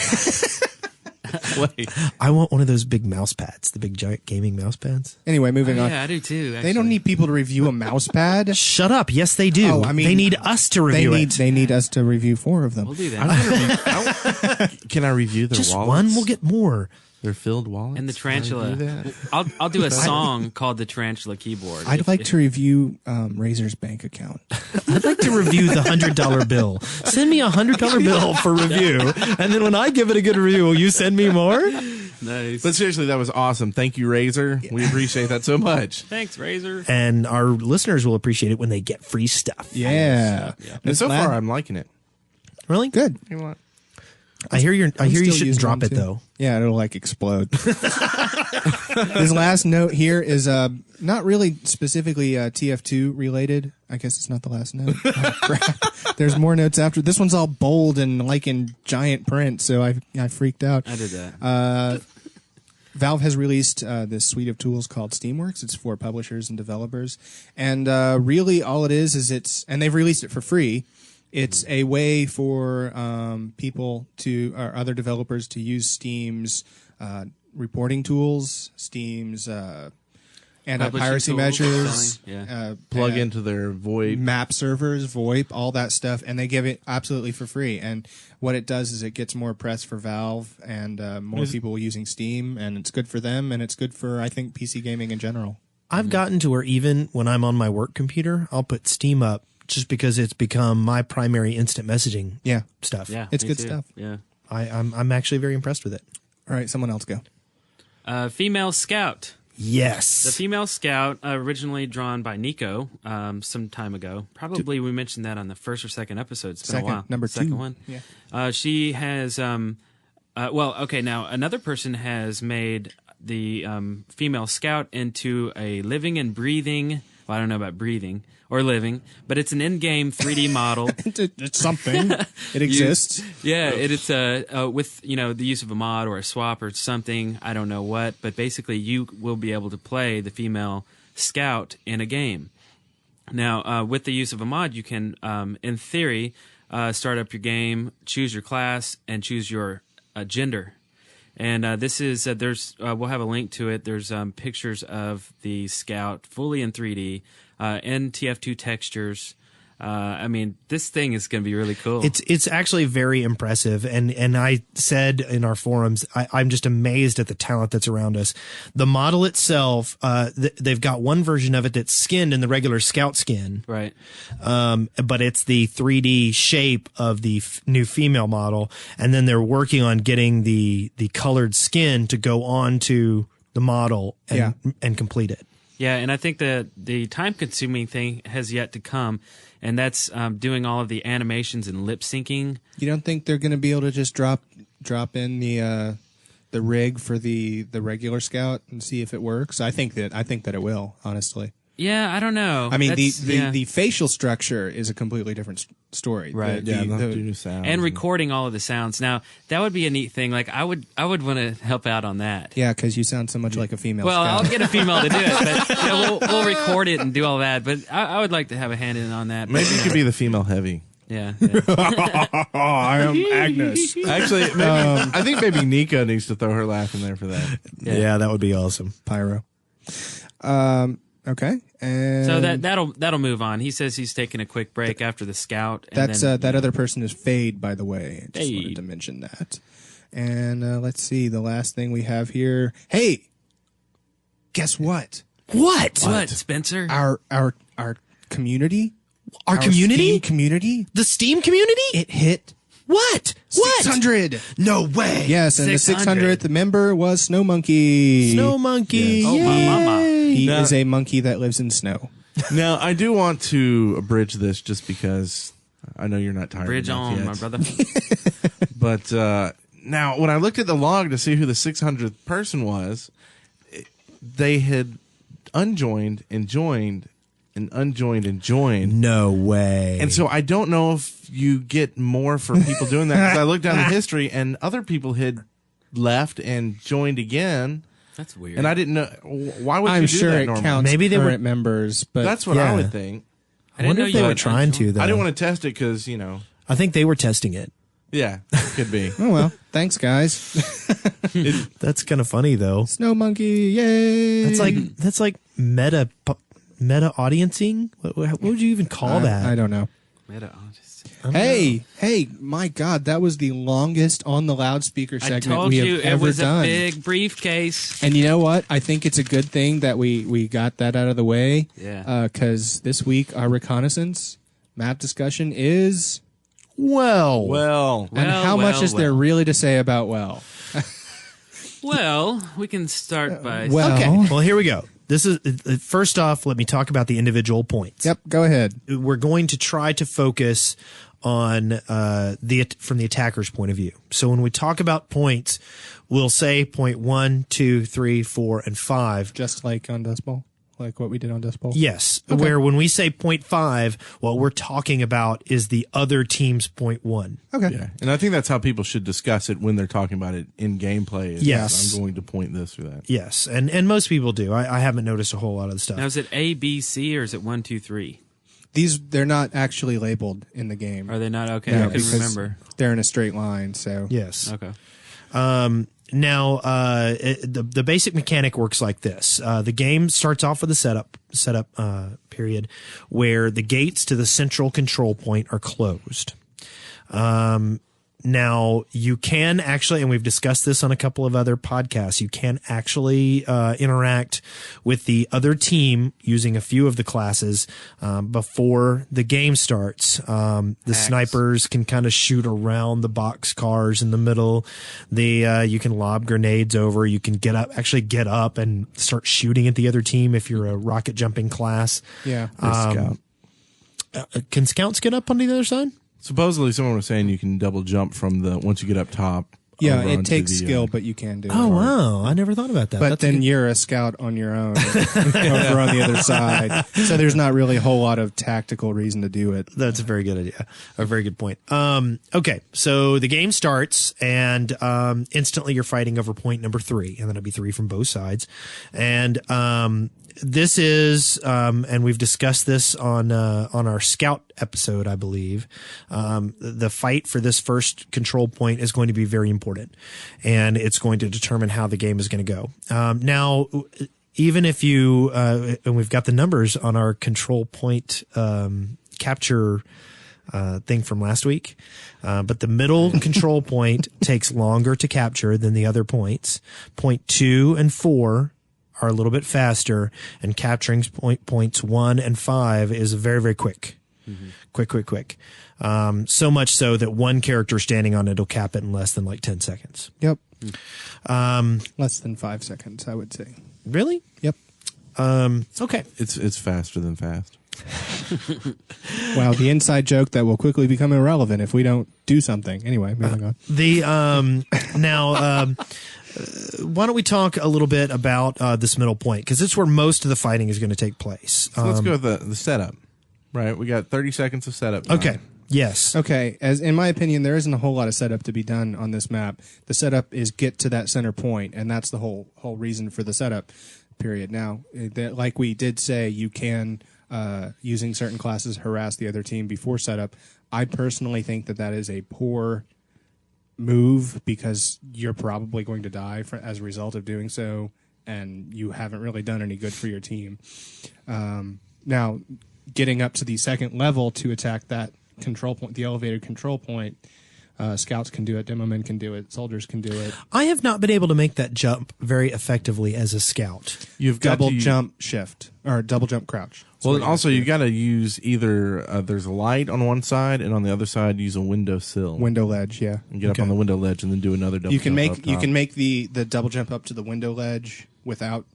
Wait, I want one of those big mouse pads, the big giant gaming mouse pads. Anyway, moving on. Yeah, I do too. They don't need people to review a mouse pad. Shut up. Yes, they do. Oh, I mean, they need us to review it. They need us to review 4 of them. We'll do that. can I review their Just wallets? one, we'll get more. Their filled wallets And the Can I tarantula. review that? I'll do a song called the Tarantula Keyboard. I'd like to review Razer's bank account. I'd like to review the $100 bill. Send me a $100 bill for review, and then when I give it a good review, will you send me more? Nice. But seriously, that was awesome. Thank you, Razer. We appreciate that so much. Thanks, Razer. And our listeners will appreciate it when they get free stuff. Yeah. And so far, I'm liking it. Really? Good. You know what? I hear you I'm shouldn't still using drop one, it too. though. Yeah, it'll like explode. His last note here is not really specifically TF2 related. I guess it's not the last note. Oh, crap. There's more notes after. This one's all bold and like in giant print, so I freaked out. I did that. Valve has released this suite of tools called Steamworks. It's for publishers and developers, and really all it is and they've released it for free. It's a way for people or other developers to use Steam's reporting tools, Steam's anti-piracy Publishing tools, measures, selling, yeah. Plug into their VoIP. map servers, VoIP, all that stuff, and they give it absolutely for free. And what it does is it gets more press for Valve and more people using Steam, and it's good for them, and it's good for, I think, PC gaming in general. I've gotten to where even when I'm on my work computer, I'll put Steam up just because it's become my primary instant messaging Yeah. stuff. Yeah, It's me good too. stuff. Yeah. I'm actually very impressed with it. All right, someone else go. Female Scout. Yes. The Female Scout, originally drawn by Nico some time ago. Probably we mentioned that on the first or second episode. It's been Second, a while. number Second 2. one. Yeah. She has, now another person has made the Female Scout into a living and breathing, well, I don't know about breathing or living, but it's an in-game 3D model. It's something. It exists. Yeah, it's with the use of a mod or a swap or something. I don't know what, but basically you will be able to play the Female Scout in a game. Now, with the use of a mod, you can, in theory, start up your game, choose your class, and choose your gender. And this is there's we'll have a link to it. There's pictures of the Scout fully in 3D, and TF2 textures. I mean, this thing is going to be really cool. It's actually very impressive, and I said in our forums, I'm just amazed at the talent that's around us. The model itself, they've got one version of it that's skinned in the regular Scout skin, right? But it's the 3D shape of the new female model, and then they're working on getting the colored skin to go onto the model and complete it. Yeah, and I think that the time-consuming thing has yet to come, and that's doing all of the animations and lip syncing. You don't think they're going to be able to just drop in the rig for the regular Scout and see if it works? I think that it will, honestly. Yeah, I don't know. I mean, the facial structure is a completely different story, right? They'll do sounds and recording all of the sounds. Now that would be a neat thing. Like I would want to help out on that. Yeah, because you sound so much like a female. Well, Scout. I'll get a female to do it, but we'll record it and do all that. But I would like to have a hand in on that. Maybe you could be the female heavy. Yeah. I am Agnes. Actually, maybe, I think maybe Nico needs to throw her laugh in there for that. Yeah, that would be awesome. Pyro. Okay. And so that'll move on. He says he's taking a quick break after the Scout. And that's then, that other person is Fade, by the way. I just wanted Fade. to mention that. And let's see, the last thing we have here. Hey, guess what? What, Spencer? Our community, our community, Steam community, the Steam community, it hit what 600. No way. Yes, and 600. the 600th member was Snow Monkey. Snow Monkey. Oh, my mama. He Now- is a monkey that lives in snow. Now, I do want to abridge this just because I know you're not tired Bridge enough on, yet. my brother. But now, when I looked at the log to see who the 600th person was, they had unjoined and joined and unjoined and joined. No way. And so I don't know if you get more for people doing that. Because I looked down the history and other people had left and joined again. That's weird. And I didn't know. Why would I'm you do sure that it normally? counts Maybe they were- current members, but That's what I would think. I wonder if they were trying to, though. I didn't want to test it because, you know. I think they were testing it. Yeah, could be. Oh well, thanks guys. That's kind of funny, though. Snow Monkey, yay! That's like meta audiencing. What would you even call that? I don't know. Hey, my God, that was the longest on the loudspeaker I segment told we have you it ever was done. a big briefcase. And you know what? I think it's a good thing that we got that out of the way. Yeah. Because this week our reconnaissance map discussion is Well, and how much is there really to say about well? Well, we can start by Well, Okay. Well, here we go. This is first off. Let me talk about the individual points. Yep. Go ahead. We're going to try to focus on from the attacker's point of view. So when we talk about points, we'll say point 1, 2, 3, 4, and 5. Just like on Dust Bowl, like what we did on Dust Bowl. Yes. Where when we say point 5, what we're talking about is the other team's point 1. Okay. yeah. And I think that's how people should discuss it when they're talking about it in gameplay. is Yes. I'm going to point this or that. Yes. And most people do. I haven't noticed a whole lot of the stuff. Now, is it A, B, C, or is it 1, 2, 3? They're not actually labeled in the game. Are they not? Okay, No, I couldn't because remember. They're in a straight line. So Yes. Okay. Now, the basic mechanic works like this. The game starts off with a setup period where the gates to the central control point are closed. Now, you can actually, and we've discussed this on a couple of other podcasts, you can actually interact with the other team using a few of the classes before the game starts. The snipers can kind of shoot around the box cars in the middle. You can lob grenades over. You can get up and start shooting at the other team if you're a rocket jumping class. yeah. Can scouts get up on the other side? Supposedly, someone was saying you can double jump from once you get up top. Yeah, over it onto takes the, skill, but you can do it. Oh, wow. I never thought about that. But That's a then good- you're a scout on your own over on the other side. So there's not really a whole lot of tactical reason to do it. That's a very good idea. A very good point. Okay, so the game starts, and instantly you're fighting over point number 3, and then it'll be 3 from both sides. And this is, and we've discussed this on our Scout episode, I believe. The fight for this first control point is going to be very important, and it's going to determine how the game is going to go. Now, even if you, and we've got the numbers on our control point capture thing from last week, but the middle control point takes longer to capture than the other points. Point 2 and 4 are a little bit faster, and capturing points 1 and 5 is very, very quick. Quick. So much so that one character standing on it will cap it in less than like 10 seconds. Yep. Less than 5 seconds, I would say. Really? Yep. Okay. It's faster than fast. Wow, the inside joke that will quickly become irrelevant if we don't do something. Anyway, moving on. Now, why don't we talk a little bit about this middle point, because it's where most of the fighting is going to take place. So let's go with the setup. Right, we got 30 seconds of setup time. Okay. Yes. Okay, as in my opinion, there isn't a whole lot of setup to be done on this map. The setup is get to that center point, and that's the whole reason for the setup period. Now, like we did say, you can, using certain classes, harass the other team before setup. I personally think that is a poor move, because you're probably going to die as a result of doing so, and you haven't really done any good for your team. Now, getting up to the second level to attack that control point, the elevated control point, scouts can do it, demomen can do it, soldiers can do it. I have not been able to make that jump very effectively as a scout. You've got double jump shift, or double jump crouch. Well, and also you got to use either there's a light on one side, and on the other side use a window sill. Window ledge, yeah. And get up on the window ledge, and then do another double. You can jump make the double jump up to the window ledge without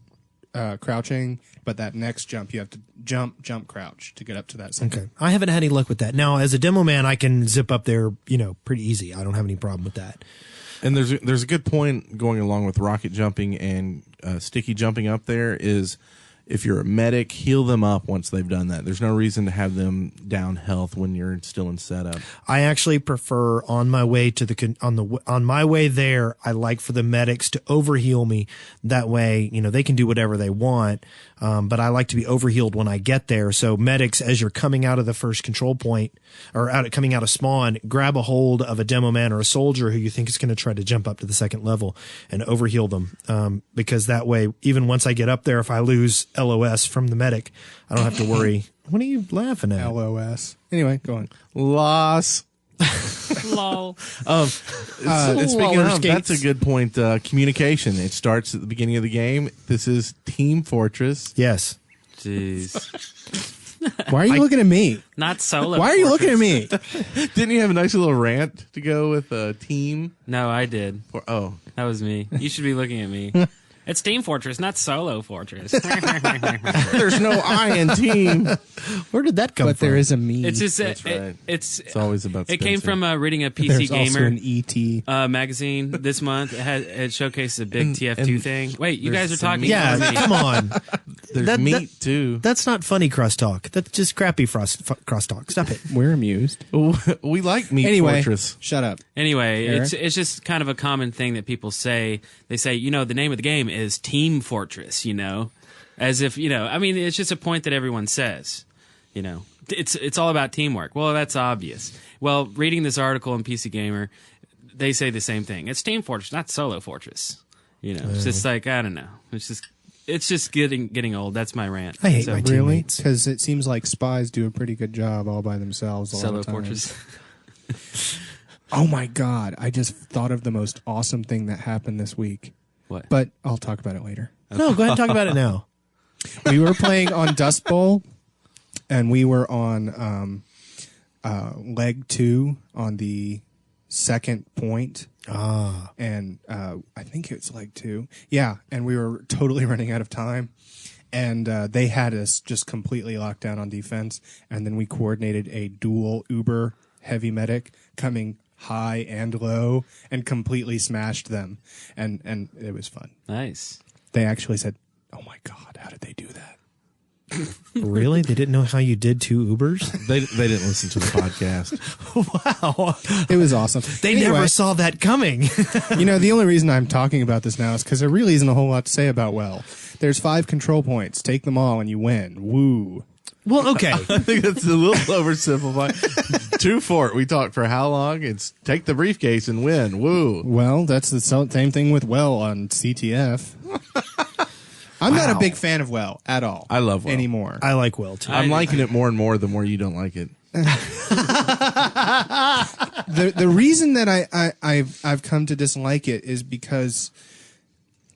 crouching, but that next jump you have to jump crouch to get up to that second. Okay. I haven't had any luck with that. Now, as a demo man, I can zip up there, pretty easy. I don't have any problem with that. And there's a good point going along with rocket jumping and sticky jumping up there is, if you're a medic, heal them up once they've done that. There's no reason to have them down health when you're still in setup. I actually prefer on my way to on my way there, I like for the medics to overheal me. That way, they can do whatever they want. But I like to be overhealed when I get there. So medics, as you're coming out of the first control point or coming out of spawn, grab a hold of a demo man or a soldier who you think is going to try to jump up to the second level and overheal them. Because that way, even once I get up there, if I lose LOS from the medic, I don't have to worry. What are you laughing at? LOS. Anyway, go on. Loss. Lol. Speaking of, that's a good point. Communication. It starts at the beginning of the game. This is Team Fortress. Yes. Jeez. Why are you looking at me? Not solo. Why are you looking at me? Didn't you have a nice little rant to go with team? No, I did. Oh, that was me. You should be looking at me. It's Team Fortress, not Solo Fortress. There's no I in team. Where did that come from? But there is a me. It's just That's right. It's always about. It came from reading a PC There's Gamer also an ET magazine this month. It showcases a big TF2 thing. Wait, you guys are some talking. meat. Yeah, about me. come on. There's meat too. That's not funny crosstalk. That's just crappy crosstalk. Stop it. We're amused. We like Meat Anyway, Fortress. shut up. Anyway, Eric? it's just kind of a common thing that people say. They say, the name of the game is Team Fortress, as if, I mean, it's just a point that everyone says, it's all about teamwork. Well, that's obvious. Well, reading this article in PC Gamer, they say the same thing. It's Team Fortress, not Solo Fortress. It's just like, I don't know. It's just getting old. That's my rant. I hate my Really? teammates. Because it seems like spies do a pretty good job all by themselves. A lot Solo of times. Fortress. Oh my God! I just thought of the most awesome thing that happened this week. What? But I'll talk about it later. No, go ahead and talk about it now. We were playing on Dust Bowl, and we were on leg 2 on the second point. And I think it's leg 2. Yeah, and we were totally running out of time. And they had us just completely locked down on defense. And then we coordinated a dual Uber heavy medic coming high and low and completely smashed them. And it was fun. Nice. They actually said, "Oh my God, how did they do that?" Really? They didn't know how you did 2 Ubers? They didn't listen to the podcast. Wow. It was awesome. They Anyway, never saw that coming. the only reason I'm talking about this now is because there really isn't a whole lot to say about Well. There's 5 control points. Take them all and you win. Woo. Well, okay. I think that's a little oversimplified. 2 Fort. We talked for how long? It's take the briefcase and win. Woo. Well, that's the same thing with Well on CTF. I'm not a big fan of Well at all. I love Well anymore. I like Well, too. I'm liking it more and more the more you don't like it. The reason that I've come to dislike it is because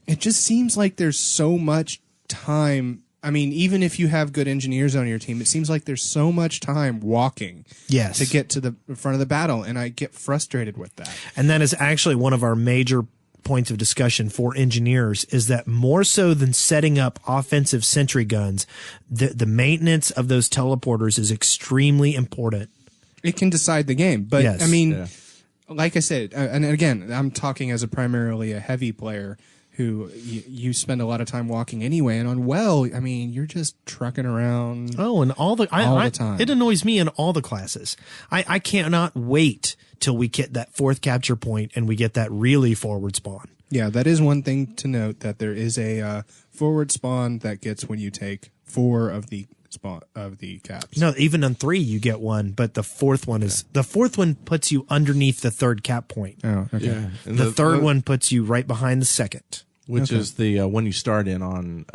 it just seems like there's so much time. I mean, even if you have good engineers on your team, it seems like there's so much time walking Yes. to get to the front of the battle, and I get frustrated with that. And that is actually one of our major points of discussion for engineers, is that more so than setting up offensive sentry guns, the maintenance of those teleporters is extremely important. It can decide the game, but Yes. I mean, like I said, and again, I'm talking as primarily a heavy player who you spend a lot of time walking anyway, and on Well, I mean, you're just trucking around. Oh, and all the time. It annoys me in all the classes. I cannot wait till we get that 4th capture point and we get that really forward spawn. Yeah, that is one thing to note, that there is a forward spawn that gets when you take 4 of the caps. No, even on 3 you get one, but the 4th one puts you underneath the 3rd cap point. Oh, okay. Yeah. And The third one puts you right behind the 2nd. which is the one you start in on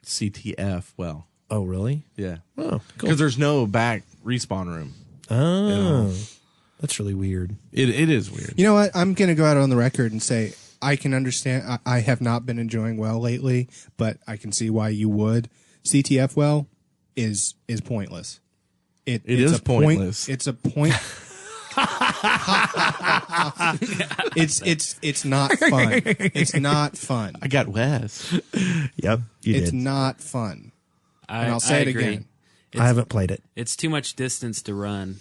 CTF. Well, Oh, really? yeah. Oh, cool. Because there's no back respawn room. Oh, that's really weird. It is weird. You know what? I'm going to go out on the record and say I can understand. I have not been enjoying Well lately, but I can see why you would. CTF Well is pointless. It's is pointless. It's a point. It's not fun. It's not fun. I got Wes. Yep, It's not fun. And I'll say it agree. again. I haven't played it. It's too much distance to run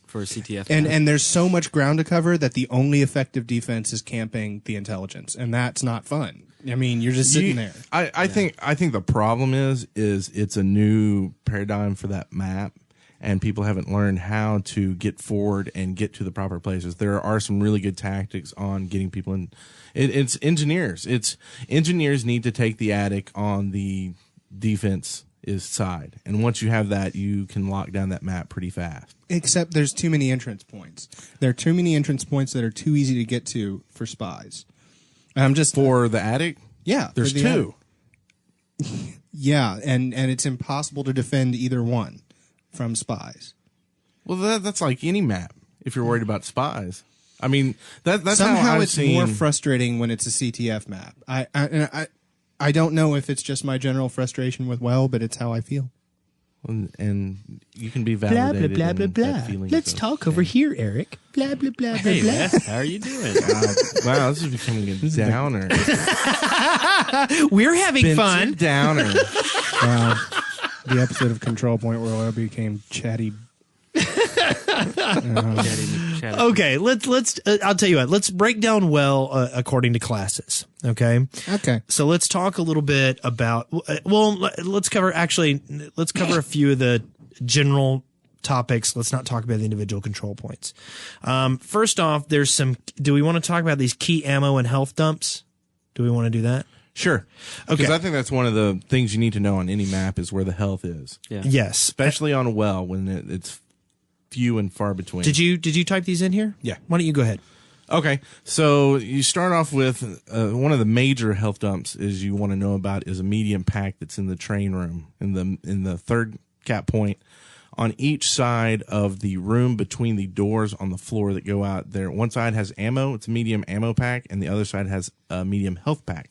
for CTF. And there's so much ground to cover that the only effective defense is camping the intelligence, and that's not fun. I mean, you're just sitting there. I think the problem is it's a new paradigm for that map, and people haven't learned how to get forward and get to the proper places. There are some really good tactics on getting people in. It's engineers. It's engineers need to take the attic on the defense side, and once you have that, you can lock down that map pretty fast. Except there's too many entrance points. There are too many entrance points that are too easy to get to for spies. I'm just For the attic, yeah. there's for the 2. attic. Yeah, and it's impossible to defend either one from spies. Well, that's like any map. If you're worried about spies, I mean that's Somehow how I've it's seen. more frustrating when it's a CTF map. I don't know if it's just my general frustration with Well, but it's how I feel. and you can be validated. in that feeling of- talk over here, Eric. Blah, blah, blah, Hey, Wes, how are you doing? Wow, this is becoming a downer. We're having Spencer fun. Downer. Wow. The episode of Control Point where I became chatty. Okay, let's. I'll tell you what. Let's break down Well according to classes. Okay. Okay. So let's talk a little bit about. Well, let's cover a few of the general topics. Let's not talk about the individual control points. First off, there's some. Do we want to talk about these key ammo and health dumps? Do we want to do that? Sure. Okay. Because I think that's one of the things you need to know on any map is where the health is. Yeah. Yes. Especially on a well when it's few and far between. Did you type these in here? Yeah. Why don't you go ahead? Okay. So you start off with one of the major health dumps is you want to know about is a medium pack that's in the train room in the third cap point on each side of the room between the doors on the floor that go out there. One side has ammo, it's a medium ammo pack, and the other side has a medium health pack.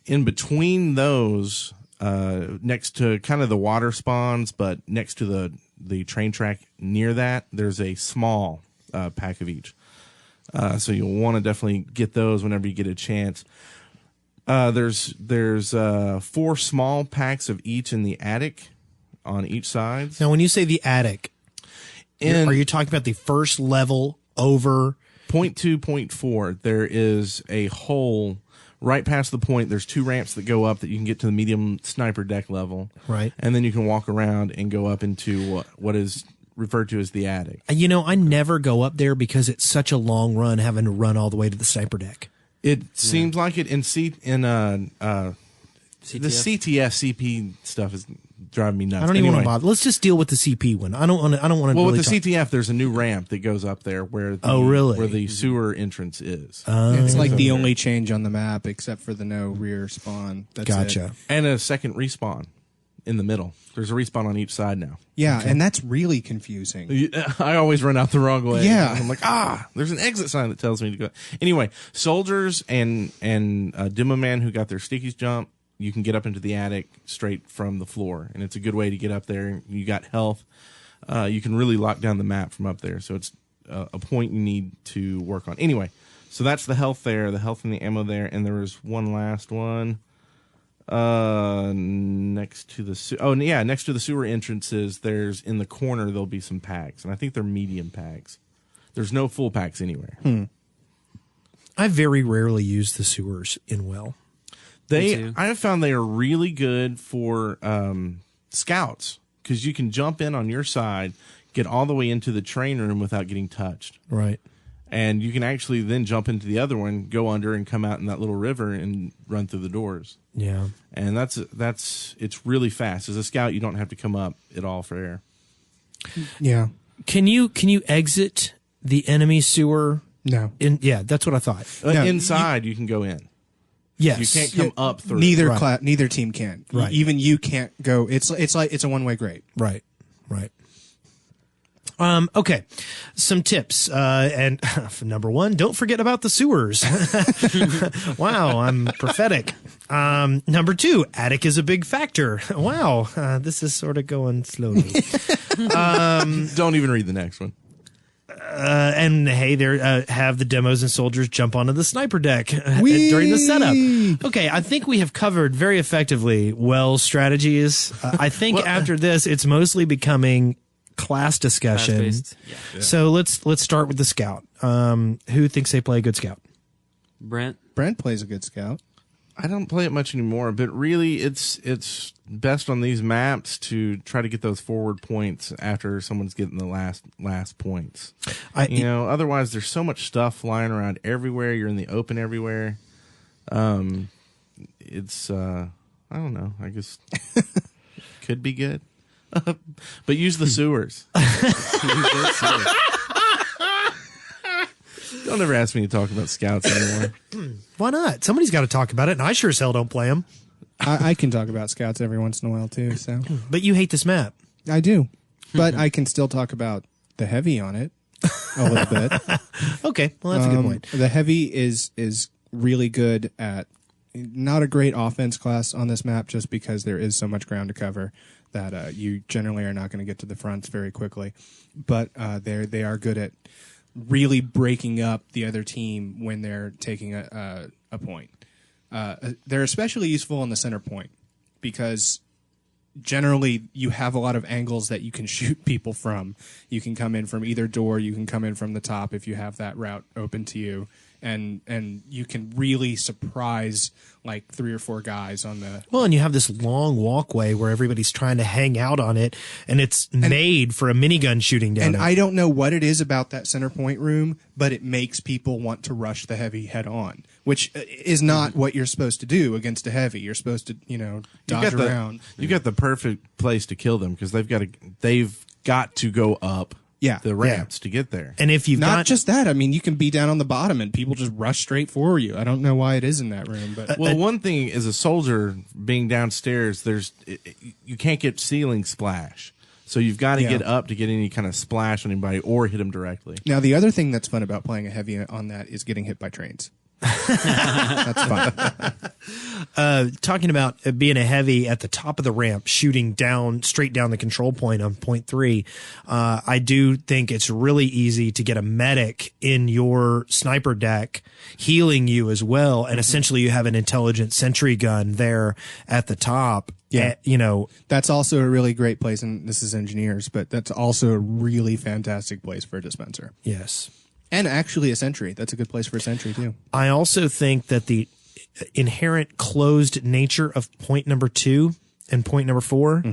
In between those, next to kind of the water spawns, but next to the train track near that, there's a small pack of each. So you'll want to definitely get those whenever you get a chance. There's 4 small packs of each in the attic on each side. Now, when you say the attic, are you talking about the first level over? 0.2, 0.4, there is a hole right past the point, there's 2 ramps that go up that you can get to the medium sniper deck level. Right. And then you can walk around and go up into what is referred to as the attic. You know, I never go up there because it's such a long run having to run all the way to the sniper deck. It seems like it the CTF CP stuff is driving me nuts. I don't even want to bother. Let's just deal with the CP one. I don't want to. Well, really with the CTF, there's a new ramp that goes up there where where the sewer entrance is. It's like the only change on the map except for the no rear spawn. That's Gotcha. it. And a second respawn in the middle. There's a respawn on each side now. Yeah, and that's really confusing. I always run out the wrong way. Yeah. I'm like, there's an exit sign that tells me to go. Anyway, soldiers and Demoman who got their stickies jump, you can get up into the attic straight from the floor, and it's a good way to get up there. You got health. You can really lock down the map from up there, so it's a point you need to work on. Anyway, so that's the health there, the health and the ammo there, and there was one last one next to the next to the sewer entrances. There's in the corner there'll be some packs, and I think they're medium packs. There's no full packs anywhere. I very rarely use the sewers in well. I have found they are really good for scouts because you can jump in on your side, get all the way into the train room without getting touched. Right. And you can actually then jump into the other one, go under, and come out in that little river and run through the doors. Yeah. And it's really fast. As a scout, you don't have to come up at all for air. Yeah. Can you exit the enemy sewer? No. Yeah, that's what I thought. No, inside, you can go in. Yes. You can't come up through. Neither team can. Right. Even you can't go. It's a one-way grate. Right. Okay. Some tips. And number 1, don't forget about the sewers. Wow, I'm prophetic. Number 2, attic is a big factor. Wow, this is sort of going slowly. Don't even read the next one. And hey, there have the demos and soldiers jump onto the sniper deck during the setup. Okay, I think we have covered very effectively strategies. I think after this, it's mostly becoming class discussion. Yeah. So let's start with the scout. Who thinks they play a good scout? Brent plays a good scout. I don't play it much anymore, but really it's best on these maps to try to get those forward points after someone's getting the last points. Otherwise there's so much stuff flying around everywhere. You're in the open everywhere. It's I don't know. I guess could be good. But use the sewers. Don't ever ask me to talk about scouts anymore. Why not? Somebody's got to talk about it, and I sure as hell don't play them. I can talk about scouts every once in a while too. So, but you hate this map. I do, but I can still talk about the heavy on it a little bit. Okay, well that's a good point. The heavy is really good at not a great offense class on this map, just because there is so much ground to cover that you generally are not going to get to the fronts very quickly. But they are good at really breaking up the other team when they're taking a point. They're especially useful on the center point because generally you have a lot of angles that you can shoot people from. You can come in from either door. You can come in from the top if you have that route open to you. And you can really surprise like 3 or 4 guys on the... Well, and you have this long walkway where everybody's trying to hang out on it, and it's made for a minigun shooting down. And I don't know what it is about that center point room, but it makes people want to rush the heavy head on, which is not what you're supposed to do against a heavy. You're supposed to, dodge around. You got the perfect place to kill them because they've got to go up the ramps to get there. And if you've not just that, I mean, you can be down on the bottom and people just rush straight for you. I don't know why it is in that room, but one thing is a soldier being downstairs, you can't get ceiling splash. So you've got to get up to get any kind of splash on anybody or hit them directly. Now, the other thing that's fun about playing a heavy on that is getting hit by trains. That's fun. Talking about being a heavy at the top of the ramp, shooting straight down the control point on point 3. I do think it's really easy to get a medic in your sniper deck healing you as well. And essentially you have an intelligent sentry gun there at the top. Yeah. That's also a really great place. And this is engineers, but that's also a really fantastic place for a dispenser. Yes. And actually a sentry. That's a good place for a sentry too. I also think that inherent closed nature of point number 2 and point number 4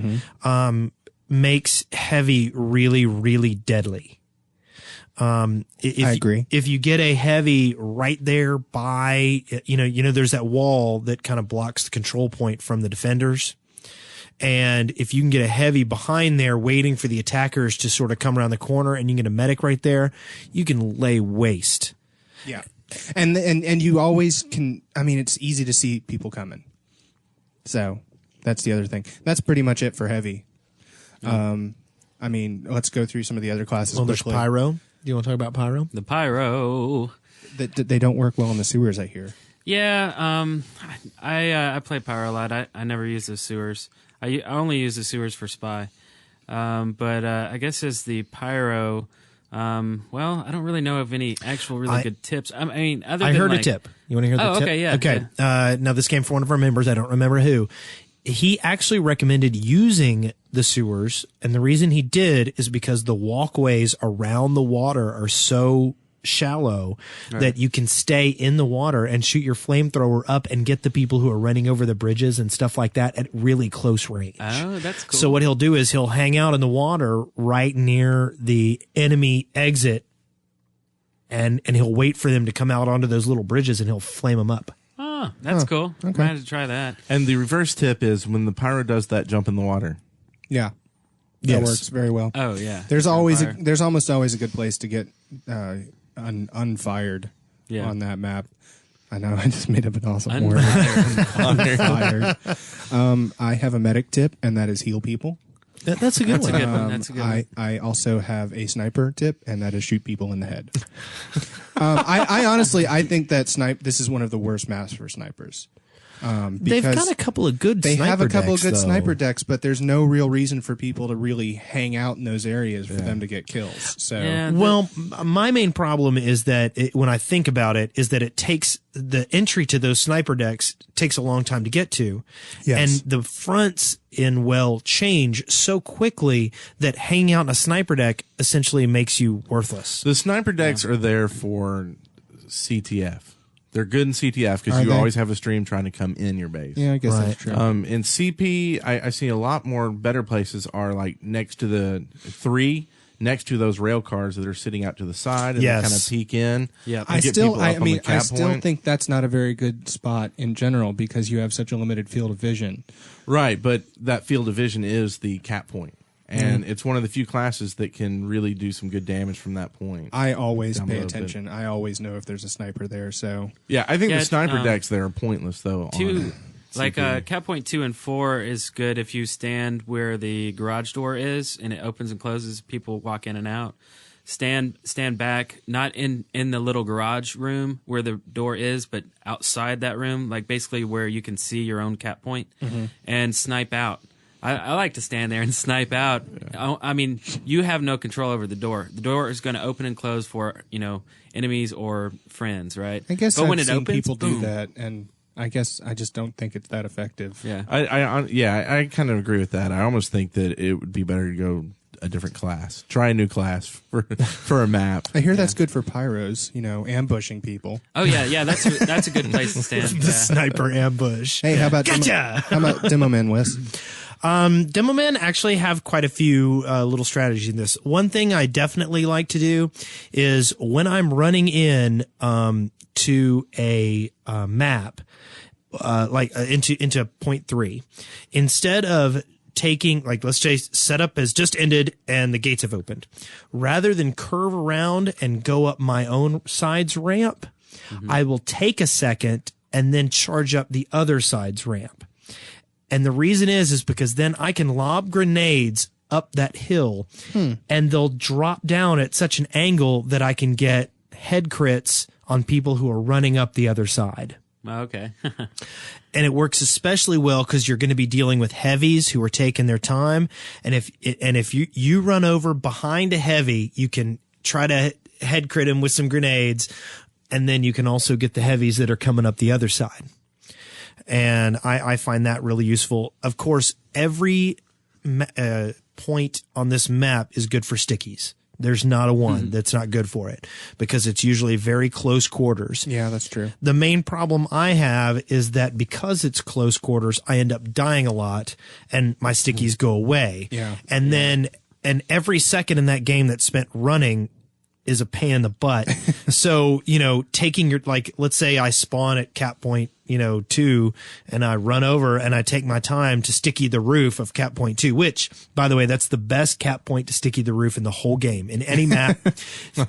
makes heavy really, really deadly. I agree. If you get a heavy right there by, there's that wall that kind of blocks the control point from the defenders. And if you can get a heavy behind there waiting for the attackers to sort of come around the corner and you can get a medic right there, you can lay waste. Yeah. And you always can, I mean, it's easy to see people coming. So that's the other thing. That's pretty much it for heavy. I mean, let's go through some of the other classes Well, there's quickly. pyro. Do you want to talk about pyro? The pyro. They don't work well in the sewers, I hear. Yeah, I play pyro a lot. I never use the sewers. I only use the sewers for spy. But I guess as the pyro, well, I don't really know of any actual really good tips. I mean, other than I heard like, a tip. You want to hear the tip? Okay, yeah. Okay. Now this came from one of our members. I don't remember who. He actually recommended using the sewers, and the reason he did is because the walkways around the water are so shallow that you can stay in the water and shoot your flamethrower up and get the people who are running over the bridges and stuff like that at really close range. Oh, that's cool. So what he'll do is he'll hang out in the water right near the enemy exit, and he'll wait for them to come out onto those little bridges and he'll flame them up. Oh, that's cool. Okay. I had to try that. And the reverse tip is when the pyro does that, jump in the water. Yeah. That works very well. Oh, yeah. There's almost always a good place to get unfired on that map. I know, I just made up an awesome word. Unfired. I have a medic tip, and that is heal people. That's a good one. That's a good one. I also have a sniper tip, and that is shoot people in the head. I honestly, I think that this is one of the worst maps for snipers. They've got a couple of good They sniper have a couple of decks, good though. sniper decks, but there's no real reason for people to really hang out in those areas for them to get kills. So, Well, my main problem is that when I think about it, is that it takes the entry to those sniper decks takes a long time to get to. Yes. And the fronts change so quickly that hanging out in a sniper deck essentially makes you worthless. The sniper decks are there for CTF. They're good in CTF because you they? always have a stream trying to come in your base. yeah, I guess that's true. In CP, I see a lot more better places are like next to the 3, next to those rail cars that are sitting out to the side and they kind of peek in. Yeah, I still think that's not a very good spot in general because you have such a limited field of vision. Right, but that field of vision is the cap point. And it's one of the few classes that can really do some good damage from that point. I always Down pay below, attention. I always know if there's a sniper there. So Yeah, I think Yeah, the sniper decks there are pointless though. Like cap point 2 and 4 is good if you stand where the garage door is and it opens and closes. People walk in and out. Stand back, not in the little garage room where the door is, but outside that room, like basically where you can see your own cap point, and snipe out. I like to stand there and snipe out. Yeah. I mean, you have no control over the door. The door is going to open and close for enemies or friends, right? I guess but I've when it seen opens, people do boom. that, and I guess I just don't think it's that effective. Yeah, I kind of agree with that. I almost think that it would be better to go a different class. Try a new class for a map. I hear that's good for pyros, ambushing people. Oh yeah, that's a good place to stand. The sniper ambush. Hey, how about Gotcha! How about Demoman, Wes? Demoman actually have quite a few little strategies in this. One thing I definitely like to do is when I'm running in to a map, into point 3, instead of taking, like, let's say setup has just ended and the gates have opened, rather than curve around and go up my own side's ramp, I will take a second and then charge up the other side's ramp. And the reason is because then I can lob grenades up that hill and they'll drop down at such an angle that I can get head crits on people who are running up the other side. Okay. And it works especially well because you're going to be dealing with heavies who are taking their time. And if you run over behind a heavy, you can try to head crit him with some grenades. And then you can also get the heavies that are coming up the other side. And I find that really useful. Of course, every point on this map is good for stickies. There's not a one that's not good for it because it's usually very close quarters. Yeah, that's true. The main problem I have is that because it's close quarters, I end up dying a lot and my stickies go away. Yeah. And then, and every second in that game that's spent running is a pain in the butt. So, taking your, like, let's say I spawn at cap point, 2 and I run over and I take my time to sticky the roof of cap point 2, which, by the way, that's the best cap point to sticky the roof in the whole game. In any map,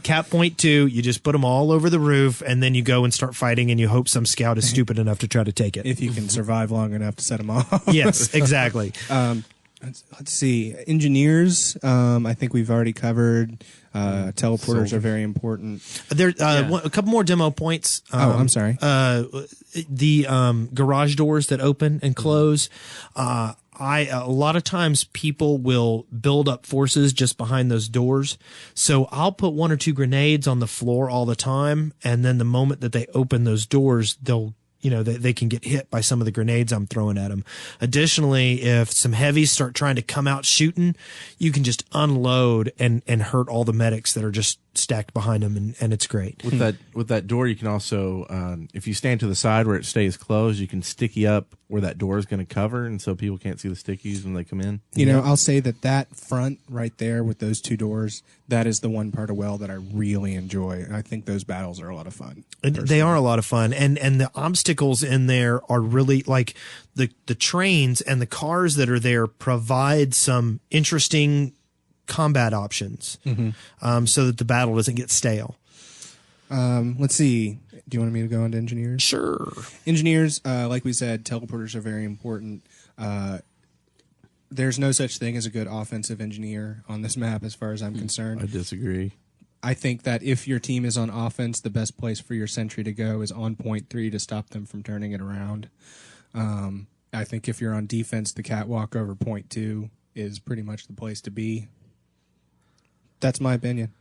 cap point 2, you just put them all over the roof and then you go and start fighting and you hope some scout is stupid enough to try to take it. If you can survive long enough to set them off. Yes, exactly. Let's see. Engineers, I think we've already covered. Teleporters are very important. There, a couple more demo points. I'm sorry. The garage doors that open and close. A lot of times people will build up forces just behind those doors. So I'll put 1 or 2 grenades on the floor all the time, and then the moment that they open those doors, they'll they can get hit by some of the grenades I'm throwing at them. Additionally, if some heavies start trying to come out shooting, you can just unload and hurt all the medics that are just stacked behind them, and it's great. With that door, you can also, if you stand to the side where it stays closed, you can sticky up where that door is going to cover, and so people can't see the stickies when they come in. I'll say that front right there with those 2 doors, that is the one part of WELL that I really enjoy. I think those battles are a lot of fun. They are a lot of fun, and the obstacles in there are really like the trains and the cars that are there provide some interesting combat options, so that the battle doesn't get stale. Let's see. Do you want me to go into engineers? Sure. Engineers, like we said, teleporters are very important. There's no such thing as a good offensive engineer on this map as far as I'm concerned. I disagree. I think that if your team is on offense, the best place for your sentry to go is on point 3 to stop them from turning it around. I think if you're on defense, the catwalk over point 2 is pretty much the place to be. That's my opinion.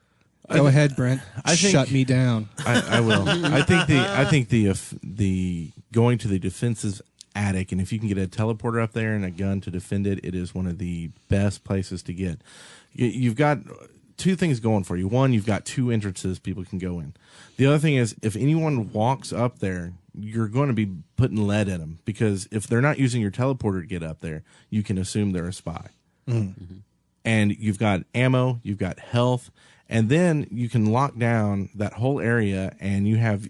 Go ahead, Brent. Shut me down. I will. I think the going to the defensive attic, and if you can get a teleporter up there and a gun to defend it, it is one of the best places to get. You've got 2 things going for you. One, you've got 2 entrances people can go in. The other thing is, if anyone walks up there, you're going to be putting lead in them, because if they're not using your teleporter to get up there, you can assume they're a spy. Mm-hmm. And you've got ammo, you've got health, and then you can lock down that whole area, and you have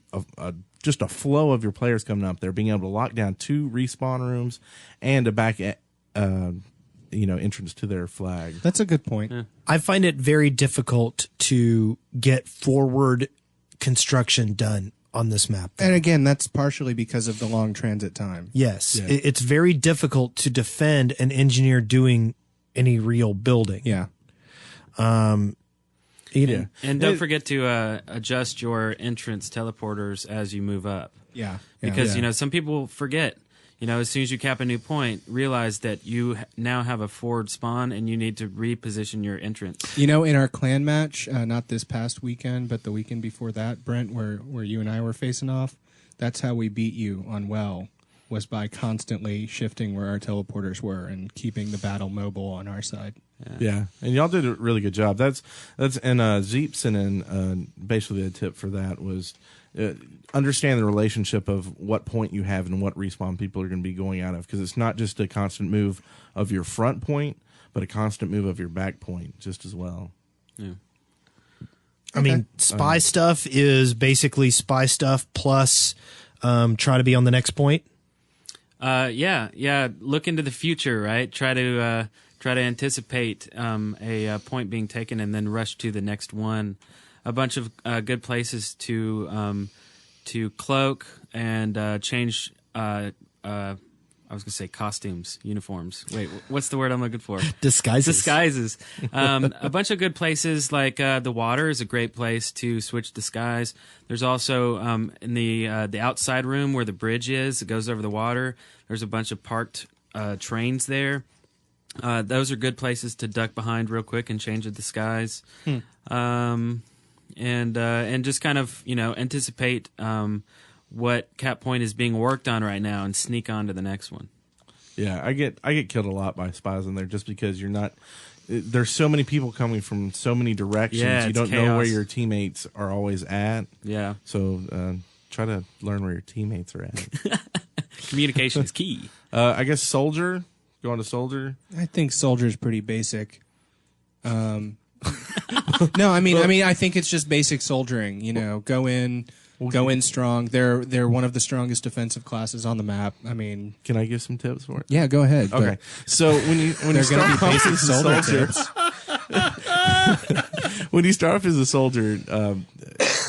just a flow of your players coming up there, being able to lock down 2 respawn rooms and a back entrance to their flag. That's a good point. Yeah. I find it very difficult to get forward construction done on this map. And again, that's partially because of the long transit time. Yes. Yeah. It's very difficult to defend an engineer doing any real building. Yeah. And don't forget to adjust your entrance teleporters as you move up. Yeah. Because, some people forget. As soon as you cap a new point, realize that you now have a forward spawn and you need to reposition your entrance. In our clan match, not this past weekend, but the weekend before that, Brent, where you and I were facing off, that's how we beat you on WELL, was by constantly shifting where our teleporters were and keeping the battle mobile on our side. Yeah, and y'all did a really good job. That's and Zeep sent in basically the tip for that was understand the relationship of what point you have and what respawn people are going to be going out of, because it's not just a constant move of your front point, but a constant move of your back point just as well. Yeah. I mean, spy stuff is basically spy stuff plus try to be on the next point. Yeah. Look into the future, right? Try to anticipate a point being taken and then rush to the next one. A bunch of good places to cloak and change. I was going to say costumes, uniforms. Wait, what's the word I'm looking for? Disguises. A bunch of good places like the water is a great place to switch disguise. There's also in the outside room where the bridge is, it goes over the water. There's a bunch of parked trains there. Those are good places to duck behind real quick and change the disguise. And just kind of anticipate what cap point is being worked on right now and sneak on to the next one. Yeah, I get killed a lot by spies in there just because you're not there's so many people coming from so many directions. Yeah, you it's don't know where chaos. your teammates are always at. Yeah. So try to learn where your teammates are at. Communication is key. I guess soldier. Go on to soldier. I think soldier's pretty basic. No, I mean, I think it's just basic soldiering. You know, go in strong. They're one of the strongest defensive classes on the map. I mean, Can I give some tips for it? yeah, go ahead. but Okay. So when you They're start going to be off basic as a soldier soldier, tips. when you start off as a soldier,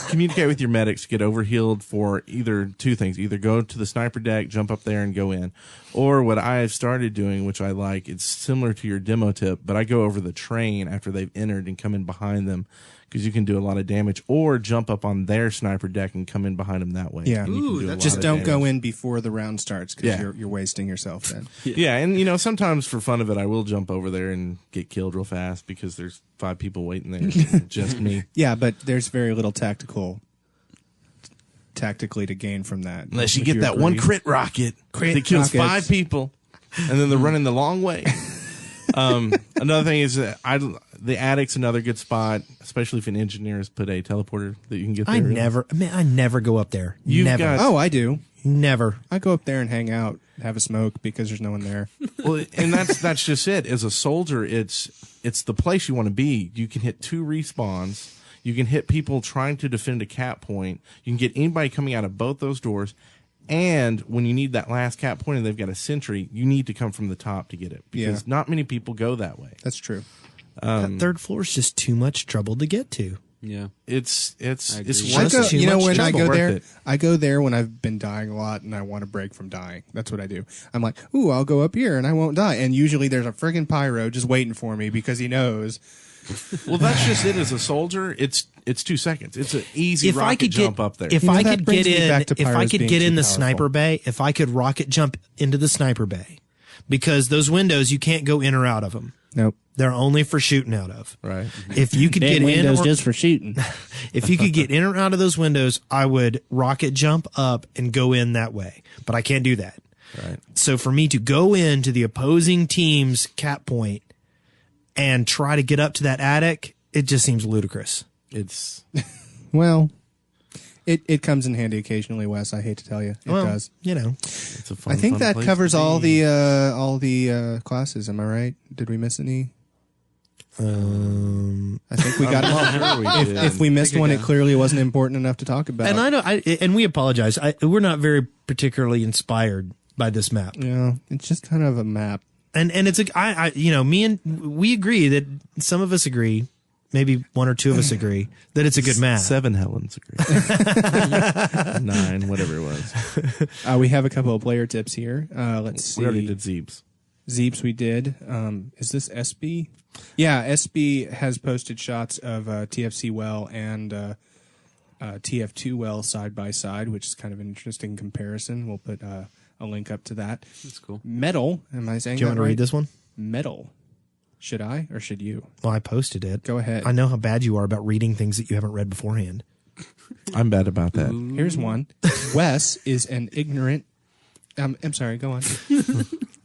communicate with your medics to get overhealed for either two things: either go to the sniper deck, jump up there, and go in, or what I have started doing, which I like. It's similar to your demo tip, but I go over the train after they've entered and come in behind them because you can do a lot of damage, or jump up on their sniper deck and come in behind them that way. Yeah. And you can Ooh, do a that's- lot Just of don't go damage. in before the round starts because Yeah. you're wasting yourself then. Yeah, and you know, sometimes for fun of it, I will jump over there and get killed real fast because there's 5 people waiting there, just me. Yeah, but there's very little tactically to gain from that. Unless you Would get that one agree? crit rocket that kills rockets. 5 people, and then they're running the long way. Another thing is that the attic's another good spot, especially if an engineer has put a teleporter that you can get there. I never go up there. You've Never. got- Oh, I do. Never. I go up there and hang out, have a smoke because there's no one there. Well, and that's just it. As a soldier, it's the place you want to be. You can hit 2 respawns. You can hit people trying to defend a cap point. You can get anybody coming out of both those doors. And when you need that last cap point and they've got a sentry, you need to come from the top to get it because Yeah. not many people go that way. That's true. That third floor is just too much trouble to get to. Yeah. It's agree. worth Just I go, it. too you know, much when I trouble. go Worth there, it. I go there when I've been dying a lot and I want to break from dying. That's what I do. I'm like, ooh, I'll go up here and I won't die. And usually there's a friggin' pyro just waiting for me because he knows. Well, that's just it. As a soldier, it's 2 seconds. It's an easy If rocket I could jump get up there. if You know, I that could brings get me in, back to if I pyros could being get in too the powerful. sniper bay, if I could rocket jump into the sniper bay, because those windows you can't go in or out of them. Nope. They're only for shooting out of. Right. If you could get in, or, for shooting. if you could get in or out of those windows, I would rocket jump up and go in that way. But I can't do that. Right. So for me to go into the opposing team's cap point and try to get up to that attic, it just seems ludicrous. It's Well, it comes in handy occasionally, Wes. I hate to tell you. It does. You know, it's a fun. I think fun that place covers to all be. the classes. Am I right? Did we miss any? I think we got them all. Sure we did. If we missed one, it clearly wasn't important enough to talk about. and I know, and we apologize. We're not very particularly inspired by this map, Yeah, it's just kind of a map. and it's we agree that some of us agree, maybe 1 or 2 of us agree that it's a good map. 7 Helens agree. 9, whatever it was. We have a couple of player tips here. Let's see. We already did Zeebs. Zeeps we did. Is this SB? Yeah, SB has posted shots of TFC well and TF2 well side by side, which is kind of an interesting comparison. We'll put a link up to that. That's cool. Metal, am I saying Do you that want to right? read this one? Metal. Should I or should you? Well, I posted it. Go ahead. I know how bad you are about reading things that you haven't read beforehand. I'm bad about that. Here's one. Wes is an ignorant. I'm sorry. Go on.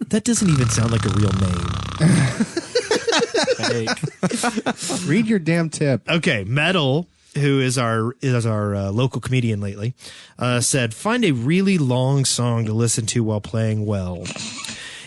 That doesn't even sound like a real name. Read your damn tip. Okay, Metal, who is our local comedian lately, said, "Find a really long song to listen to while playing well.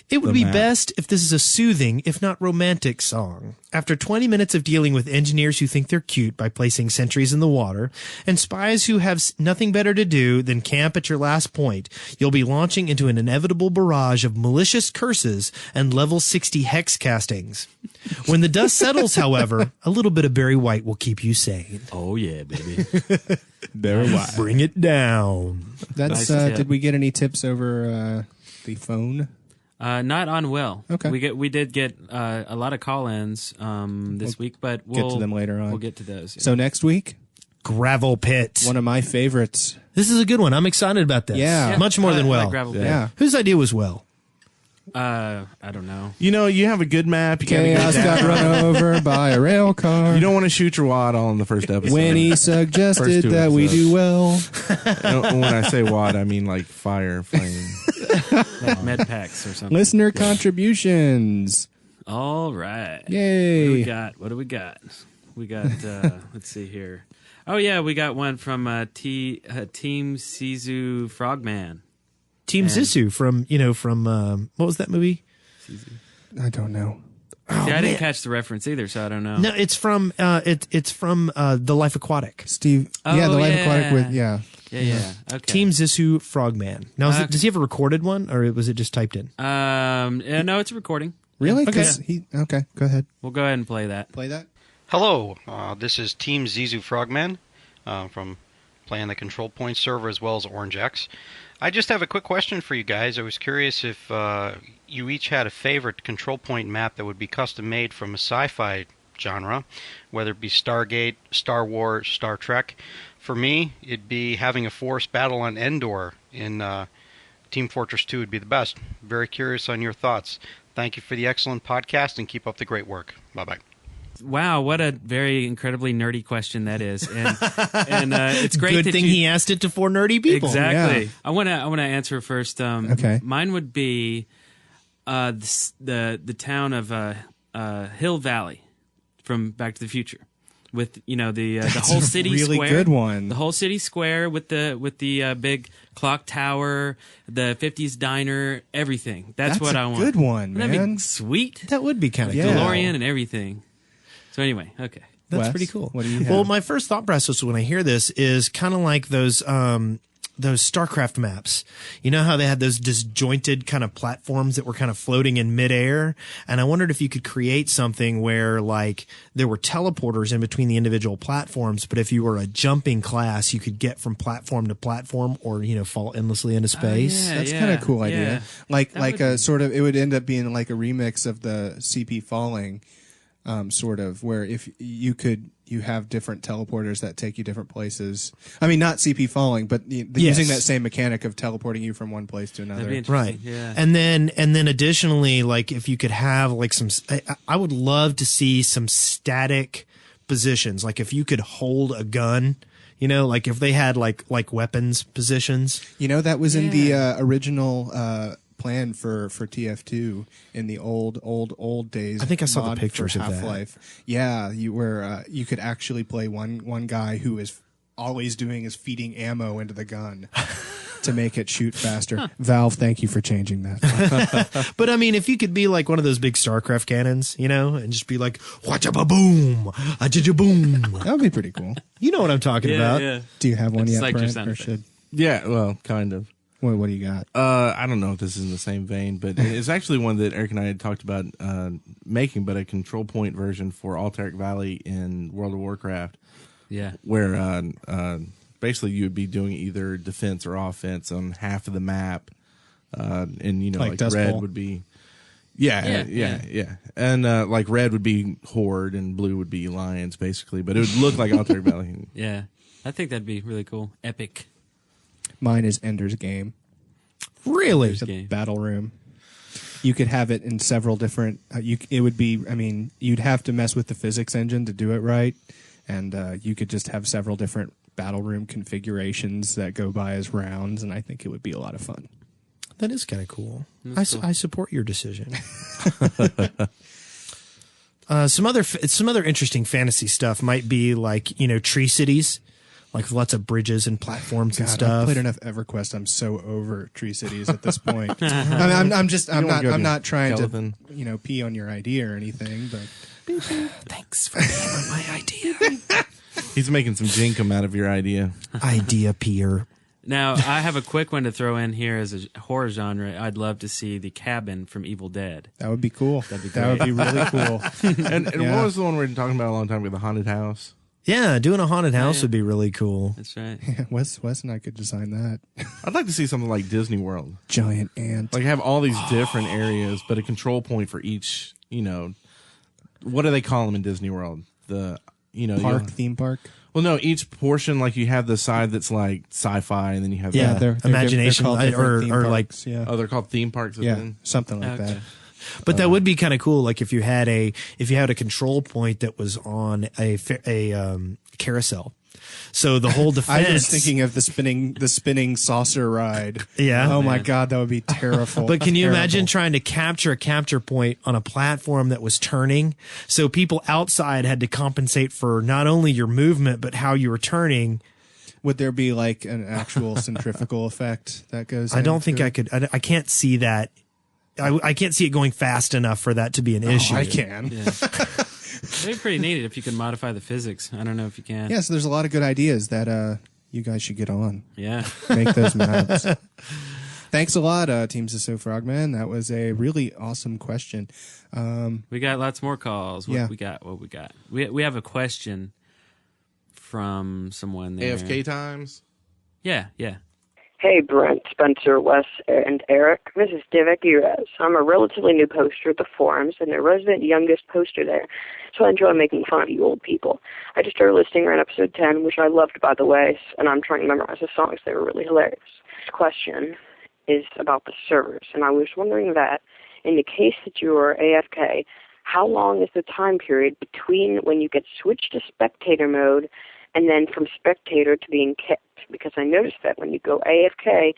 It would be best if this is a soothing, if not romantic song. After 20 minutes of dealing with engineers who think they're cute by placing sentries in the water, and spies who have nothing better to do than camp at your last point, you'll be launching into an inevitable barrage of malicious curses and level 60 hex castings. When the dust settles, however, a little bit of Barry White will keep you sane. Oh yeah, baby. Barry White. Bring it down." That's. Nice tip. Did we get any tips over the phone? Not on well. Okay. We did get a lot of call-ins this week, but we'll get to them later on. We'll get to those. Yeah. So next week, Gravel Pit. one of my favorites. This is a good one. I'm excited about this. Yeah. Much more than I well. like Gravel Pit. Yeah. Whose idea was well? I don't know. You know, you have a good map. You gotta Chaos get got down. run over by a rail car. You don't want to shoot your wad all in the first episode. when he First suggested 2 that we episodes. do well. And when I say wad, I mean like fire, flame. Like med packs or something. Listener contributions. All right. Yay. What do we got? We got, let's see here. Oh, yeah, we got one from Team Sisu Frogman. Team Zissou from what was that movie? I don't know. See, I didn't catch the reference either, so I don't know. No, it's from The Life Aquatic. Steve. The Life Aquatic with Yeah. Okay. Team Zissou Frogman. Now, does he have a recorded one, or was it just typed in? No, it's a recording. Really? Okay. Okay, go ahead. We'll go ahead and play that. Play that. Hello, this is Team Zissou Frogman from playing the Control Point server as well as Orange X. I just have a quick question for you guys. I was curious if you each had a favorite Control Point map that would be custom made from a sci-fi genre, whether it be Stargate, Star Wars, Star Trek. For me, it'd be having a force battle on Endor in Team Fortress 2 would be the best. Very curious on your thoughts. Thank you for the excellent podcast and keep up the great work. Bye-bye. Wow, what a very incredibly nerdy question that is, and it's great. Good that thing he asked it to 4 nerdy people. Exactly. Yeah. I want to answer first. Okay. Mine would be the town of Hill Valley from Back to the Future, with the whole city really square. Good one. The whole city square with the big clock tower, the 50s diner, everything. That's what I want. Good one, Wouldn't man. that be sweet? That would be kind of Yeah. cool. DeLorean and everything. So anyway, okay. That's Wes, pretty cool. what do you have? Well, my first thought process when I hear this is kind of like those StarCraft maps. You know how they had those disjointed kind of platforms that were kind of floating in midair? And I wondered if you could create something where like there were teleporters in between the individual platforms, but if you were a jumping class, you could get from platform to platform or, fall endlessly into space. yeah. That's kind of a cool idea. yeah. Like That like would a be- sort of, it would end up being like a remix of the CP Falling, sort of, where if you have different teleporters that take you different places. I mean, not CP Falling, but using that same mechanic of teleporting you from one place to another. That'd be interesting. Right. Yeah. And then additionally, like if you could have like I would love to see some static positions. Like if you could hold a gun, like if they had like weapons positions. That was in the original plan for TF2 in the old days. I think I saw the mod pictures for of that. Half-Life. Yeah, you could actually play one guy who is always doing is feeding ammo into the gun to make it shoot faster. Valve, thank you for changing that. But I mean, if you could be like one of those big StarCraft cannons, and just be like, boom, boom. That would be pretty cool. You know what I'm talking about. Yeah. Do you have one It's yet, like your Brent? sound Or effect. should? Yeah, well, kind of. What do you got? I don't know if this is in the same vein, but it's actually one that Eric and I had talked about making, but a control point version for Alterac Valley in World of Warcraft, Yeah. where basically you would be doing either defense or offense on half of the map, and Like Dust red Bowl. would be, Yeah. and like red would be Horde and blue would be Lions, basically, but it would look like Alterac Valley. Yeah. I think that'd be really cool. Epic. Mine is Ender's Game. Really? It's a Game. battle room. You could have it in several different. It would be. I mean, you'd have to mess with the physics engine to do it right, and you could just have several different battle room configurations that go by as rounds, and I think it would be a lot of fun. That is kind of cool. That's I support your decision. Some other interesting fantasy stuff might be like tree cities, like lots of bridges and platforms and God, stuff. I've played enough EverQuest. I'm so over Tree Cities at this point. I'm not trying Skeleton. to pee on your idea or anything, but Thanks for being my idea. He's making some jinkum out of your idea. Idea peer. Now, I have a quick one to throw in here as a horror genre. I'd love to see the cabin from Evil Dead. that would be cool. That'd be That would be really cool. And Yeah. what was the one we were talking about a long time ago, the haunted house? Yeah, doing a haunted house Yeah. would be really cool. That's right. Wes and I could design that. I'd like to see something like Disney World. Giant ant. Like have all these different areas, but a control point for each, what do they call them in Disney World? The, Theme park. Well, no, each portion, like you have the side that's like sci-fi and then you have Yeah. They're Imagination, called different or theme like- parks, yeah. oh, they're called theme parks. Yeah, Then? something like Okay. that. But that would be kind of cool. Like if you had a control point that was on a carousel, So the whole defense. I was thinking of the spinning saucer ride. Yeah. Oh my God, that would be terrible. But can you imagine trying to capture a capture point on a platform that was turning? So people outside had to compensate for not only your movement, but how you were turning. Would there be like an actual centrifugal effect that goes? I don't think I could. I can't see that. I can't see it going fast enough for that to be an issue. I can. Yeah. It'd be pretty neat if you could modify the physics. I don't know if you can. Yeah, so there's a lot of good ideas that you guys should get on. Yeah. Make those maps. Thanks a lot, Teams of So Frogman. That was a really awesome question. We got lots more calls. What Yeah. we got? We have a question from someone there. AFK times. Yeah. Hey, Brent, Spencer, Wes, and Eric. This is Divik Urez. I'm a relatively new poster at the forums and the resident youngest poster there, so I enjoy making fun of you old people. I just started listening around episode 10, which I loved, by the way, and I'm trying to memorize the songs. They were really hilarious. This question is about the servers, and I was wondering that, in the case that you are AFK, how long is the time period between when you get switched to spectator mode and then from spectator to being kicked? Because I noticed that when you go AFK,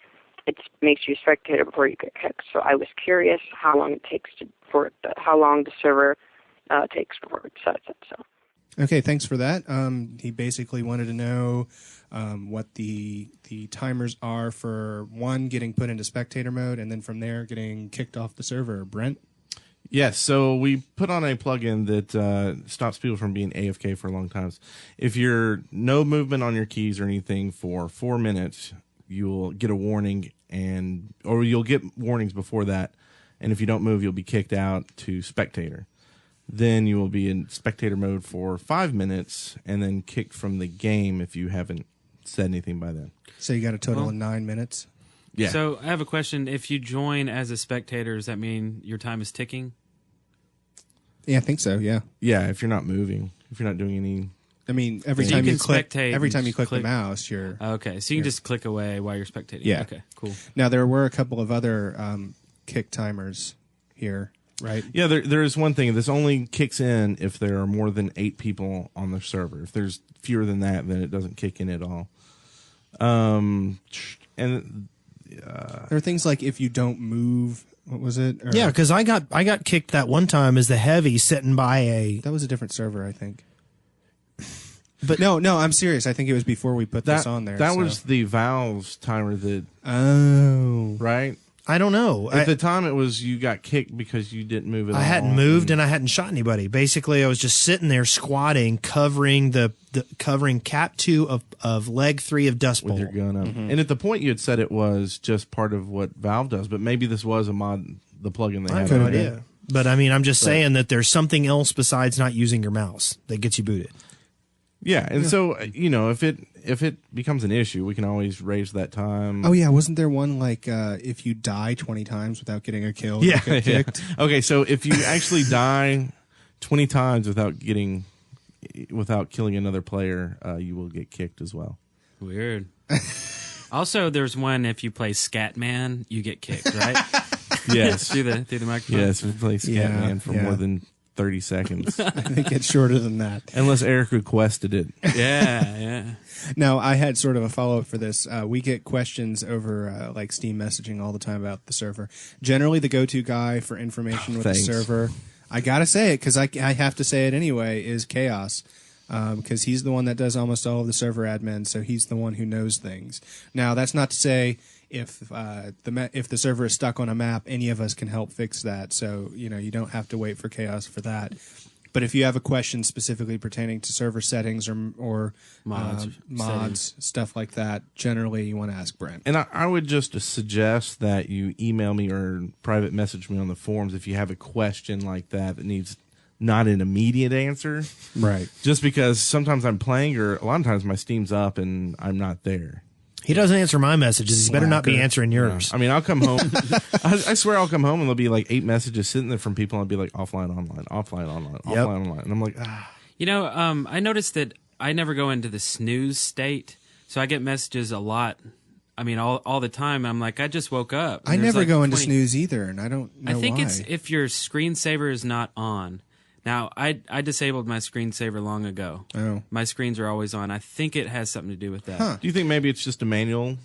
it makes you a spectator before you get kicked. So I was curious how long it takes how long the server takes before it sets it. So. Okay, thanks for that. He basically wanted to know what the timers are for one getting put into spectator mode, and then from there getting kicked off the server. Brent. Yes, so we put on a plugin that stops people from being AFK for long times. If you're no movement on your keys or anything for 4 minutes, you'll get a warning, or you'll get warnings before that. And if you don't move, you'll be kicked out to spectator. Then you will be in spectator mode for 5 minutes, and then kicked from the game if you haven't said anything by then. So you got a total of 9 minutes. Yeah. So I have a question. If you join as a spectator, does that mean your time is ticking? Yeah, I think so. Yeah. Yeah, if you're not moving, if you're not doing any. I mean, every So time you you can click, spectate every and time you just click the click- mouse, you're. Okay, so you can just click away while you're spectating. Yeah. Okay, cool. Now there were a couple of other kick timers here, right? Yeah, there is one thing. This only kicks in if there are more than 8 people on the server. If there's fewer than that, then it doesn't kick in at all. And there are things like if you don't move. What was it? Or, Yeah, because I got kicked that one time as the heavy sitting by a. that was a different server, I think. But no, I'm serious. I think it was before we put this on there. That so. was the Valve's timer that. Oh. Right? I don't know. At the time, it was you got kicked because you didn't move at all. I hadn't moved and I hadn't shot anybody. Basically, I was just sitting there squatting, covering covering cap 2 of leg 3 of Dust Bowl. With your gun up. And at the point, you had said it was just part of what Valve does, but maybe this was a mod, the plugin they I had. have no on there. idea. But I mean, I'm just saying that there's something else besides not using your mouse that gets you booted. Yeah, and so if it becomes an issue, we can always raise that time. Oh yeah, wasn't there one like if you die 20 times without getting a kill, you get kicked? Okay, so if you actually die 20 times without killing another player, you will get kicked as well. Weird. Also, there's one if you play Scatman, you get kicked, right? Yes, through the microphone. yes, if you play Scatman for more than 30 seconds, I think it's shorter than that. unless Eric requested it. Yeah. Now, I had sort of a follow-up for this. We get questions over like Steam messaging all the time about the server. Generally, the go-to guy for information with Thanks. the server, I got to say it because I have to say it anyway, is Chaos. Because he's the one that does almost all of the server admin, so he's the one who knows things. Now, that's not to say if the server is stuck on a map, any of us can help fix that. So you don't have to wait for Chaos for that. But if you have a question specifically pertaining to server settings or mods, stuff like that, generally you want to ask Brent. And I would just suggest that you email me or private message me on the forums if you have a question like that needs not an immediate answer. Right. Just because sometimes I'm playing, or a lot of times my Steam's up and I'm not there. He doesn't answer my messages. He better not be answering yours. I mean, I'll come home. I swear I'll come home and there'll be like 8 messages sitting there from people. I'll be like offline, online, offline, online, offline, online. And I'm like, I noticed that I never go into the snooze state, so I get messages a lot. I mean, all the time. I'm like, I just woke up. I never go into snooze either, and I don't know I think why. it's if your screensaver is not on. Now, I disabled my screensaver long ago. Oh. My screens are always on. I think it has something to do with that. Huh. Do you think maybe it's just a manual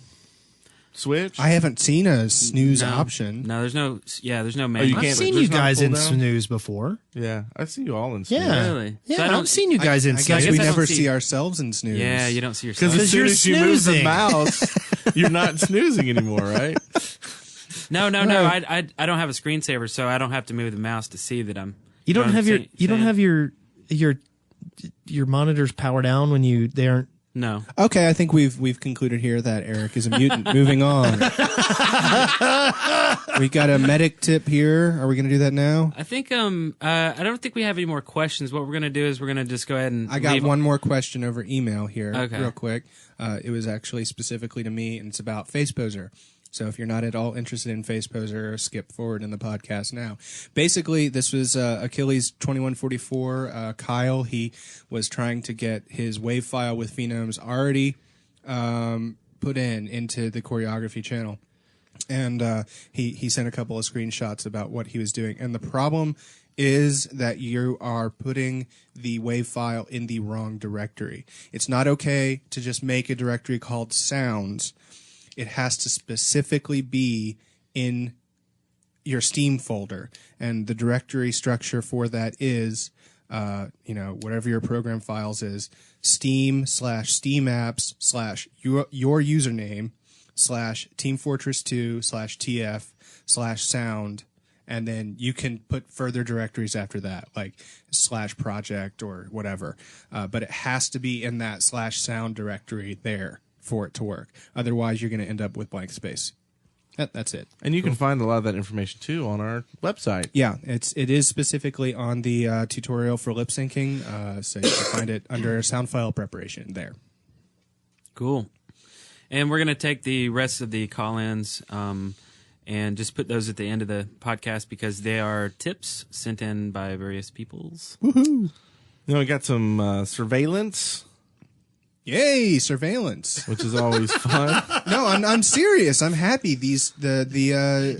switch? I haven't seen a snooze option. No, there's no. Yeah, there's no you manual. I've can't- seen there's you not a guys in pull down? snooze before. Yeah, I see you all in snooze. Yeah, Really? Yeah, So I don't- I've seen you guys in I snooze. guess we I don't never see- see ourselves in snooze. Yeah, you don't see yourself. Because as soon you're as you move the snoozing. mouse, you're not snoozing anymore, right? No. I don't have a screensaver, so I don't have to move the mouse to see that I'm. You don't know what have I'm your saying? you don't have your monitors power down when they aren't. No. Okay, I think we've concluded here that Eric is a mutant. Moving on. We got a medic tip here. Are we going to do that now? I think I don't think we have any more questions. What we're gonna do is we're gonna just go ahead and I got leave- one more question over email here, Okay. real quick. It was actually specifically to me, and it's about FacePoser. So if you're not at all interested in FacePoser, skip forward in the podcast now. Basically, this was Achilles 2144. Kyle, he was trying to get his wave file with phenomes already put into the choreography channel. And he sent a couple of screenshots about what he was doing. And the problem is that you are putting the wave file in the wrong directory. It's not okay to just make a directory called sounds. It has to specifically be in your Steam folder. And the directory structure for that is, whatever your program files is, Steam/SteamApps/your username /Team Fortress 2/TF/sound. And then you can put further directories after that, like /project or whatever. But it has to be in that /sound directory there for it to work. Otherwise, you're going to end up with blank space. That's it. And you can find a lot of that information too on our website. Yeah, it is specifically on the tutorial for lip syncing, so you can find it under sound file preparation there. Cool. And we're going to take the rest of the call-ins and just put those at the end of the podcast because they are tips sent in by various peoples. Woohoo! We got some surveillance, Yay, surveillance! which is always fun. No, I'm serious. I'm happy. Yay!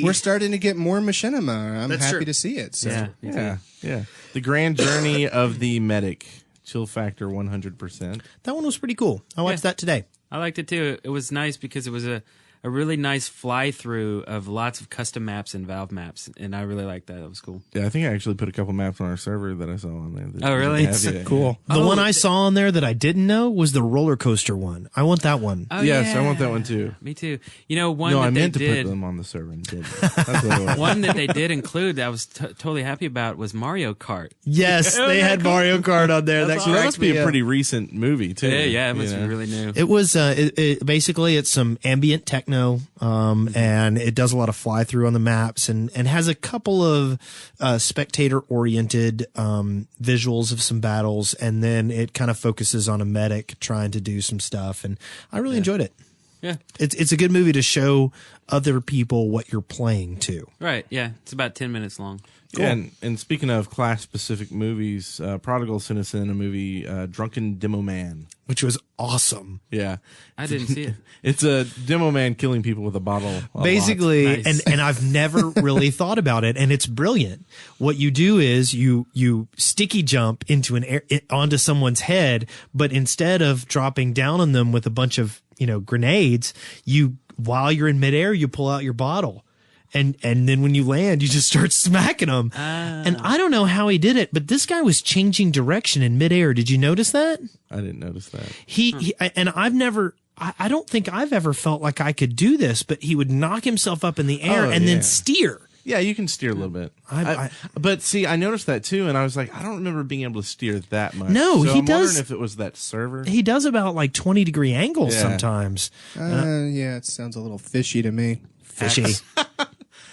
We're starting to get more machinima. I'm That's happy true. to see it. So. Yeah. me too. Yeah. The grand journey of the medic. Chill factor 100%. That one was pretty cool. I watched that today. I liked it too. It was nice because it was a really nice fly-through of lots of custom maps and Valve maps, and I really liked that. That was cool. Yeah, I think I actually put a couple maps on our server that I saw on there. Oh, really? Cool. The one I saw on there that I didn't know was the roller coaster one. I want that one. Oh, Yes, yeah. I want that one too. Me too. You know, one No, that I meant they to did. put them on the server and didn't. That's what it was. One that they did include that I was totally happy about was Mario Kart. Yes, they had Mario Kart on there. So that must be a pretty recent movie too. Yeah, it must you be know? really new. It was basically it's some ambient techno, and it does a lot of fly through on the maps, and has a couple of spectator oriented visuals of some battles, and then it kind of focuses on a medic trying to do some stuff, and I really enjoyed it. Yeah. It's a good movie to show other people what you're playing to. Right, yeah. It's about 10 minutes long. Yeah, and speaking of class-specific movies, Prodigal sent us in a movie, Drunken Demoman. Which was awesome. Yeah. I didn't see it. It's a Demoman killing people with a bottle. Basically, Nice. and I've never really thought about it, and it's brilliant. What you do is you sticky jump into onto someone's head, but instead of dropping down on them with a bunch of grenades, while you're in midair, you pull out your bottle. And then when you land, you just start smacking them. And I don't know how he did it, but this guy was changing direction in midair. Did you notice that? I didn't notice that. I don't think I've ever felt like I could do this, but he would knock himself up in the air and then steer. Yeah, you can steer a little bit. But see, I noticed that too, and I was like, I don't remember being able to steer that much. No, so he I'm does- wondering if it was that server. He does about like 20-degree angles Yeah. sometimes. Yeah, it sounds a little fishy to me. Fishy.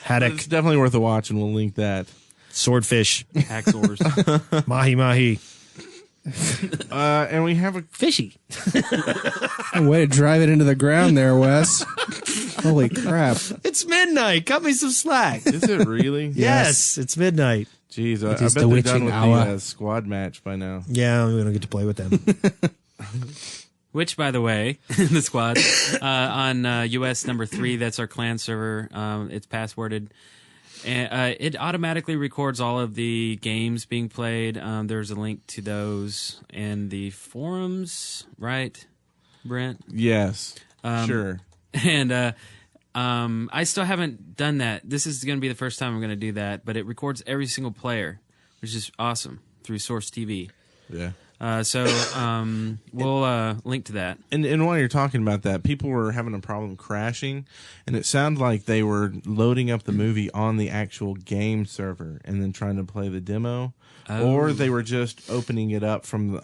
Haddock, It's definitely worth a watch, and we'll link that. swordfish, Hacksaws. mahi-mahi. And we have a Fishy. Way to drive it into the ground there, Wes. Holy crap. It's midnight. Cut me some slack. Is it really? Yes, it's midnight. Jeez, I It is bet the they're done witching with hour. the squad match by now. Yeah, we don't get to play with them. Which, by the way, the squad on US number 3, that's our clan server. It's passworded. And it automatically records all of the games being played. There's a link to those in the forums, right, Brent? Yes, sure. And I still haven't done that. This is going to be the first time I'm going to do that, but it records every single player, which is awesome, through Source TV. Yeah. So we'll link to that. And while you're talking about that, people were having a problem crashing, and it sounded like they were loading up the movie on the actual game server and then trying to play the demo, or they were just opening it up from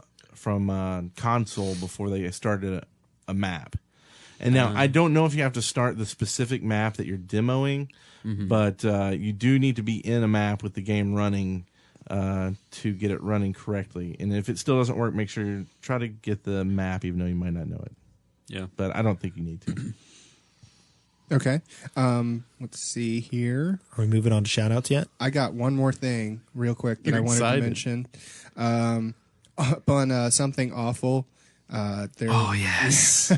console before they started a map. And now I don't know if you have to start the specific map that you're demoing, but you do need to be in a map with the game running to get it running correctly. And if it still doesn't work, make sure you try to get the map, even though you might not know it. Yeah. But I don't think you need to. Okay. Let's see here. Are we moving on to shout-outs yet? I got one more thing real quick that You're I wanted excited. to mention. Up on Something Awful. There, yes.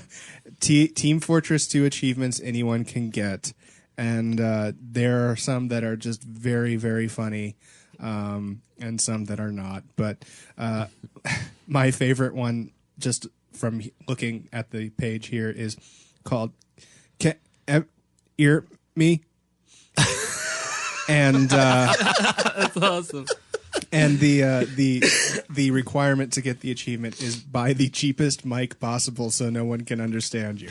Team Fortress 2 achievements anyone can get. And there are some that are just very, very funny. And some that are not. But my favorite one, just from looking at the page here, is called Ear Me. And That's awesome. and the requirement to get the achievement is buy the cheapest mic possible so no one can understand you.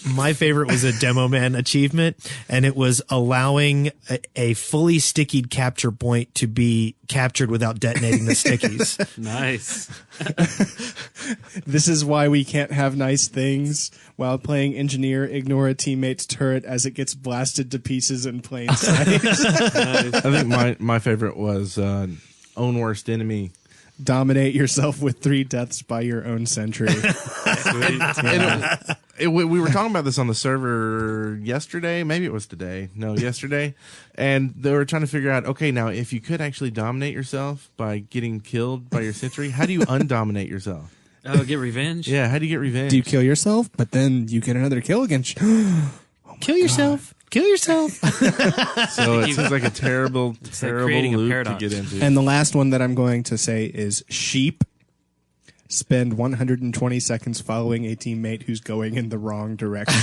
My favorite was a Demoman achievement, and it was allowing a fully stickied capture point to be captured without detonating the stickies. Nice. This is why we can't have nice things. While playing engineer, ignore a teammate's turret as it gets blasted to pieces in plain sight. I think my favorite was Own Worst Enemy. Dominate yourself with 3 deaths by your own sentry. We were talking about this on the server yesterday. Maybe it was today. No, yesterday. And they were trying to figure out, okay, now if you could actually dominate yourself by getting killed by your sentry, how do you undominate yourself? Oh, get revenge? Yeah, how do you get revenge? Do you kill yourself? But then you get another kill against Kill yourself. Kill yourself. So it seems like a terrible creating a loop to paradox. get into. And the last one that I'm going to say is sheep. Spend 120 seconds following a teammate who's going in the wrong direction.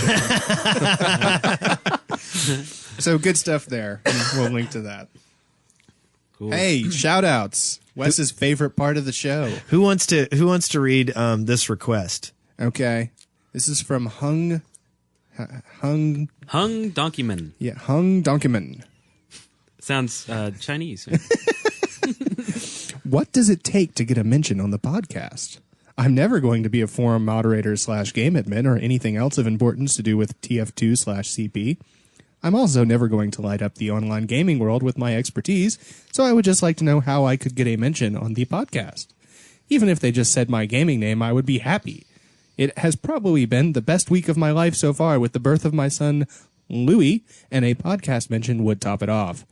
So good stuff there. We'll link to that. Cool. Hey, shout outs. Wes's favorite part of the show. Who wants to read this request? Okay. This is from Hung Donkeyman. Yeah, Hung Donkeyman. Sounds Chinese. What does it take to get a mention on the podcast? I'm never going to be a forum moderator / game admin or anything else of importance to do with TF2 / CP. I'm also never going to light up the online gaming world with my expertise, so I would just like to know how I could get a mention on the podcast. Even if they just said my gaming name, I would be happy. It has probably been the best week of my life so far with the birth of my son, Louis, and a podcast mention would top it off.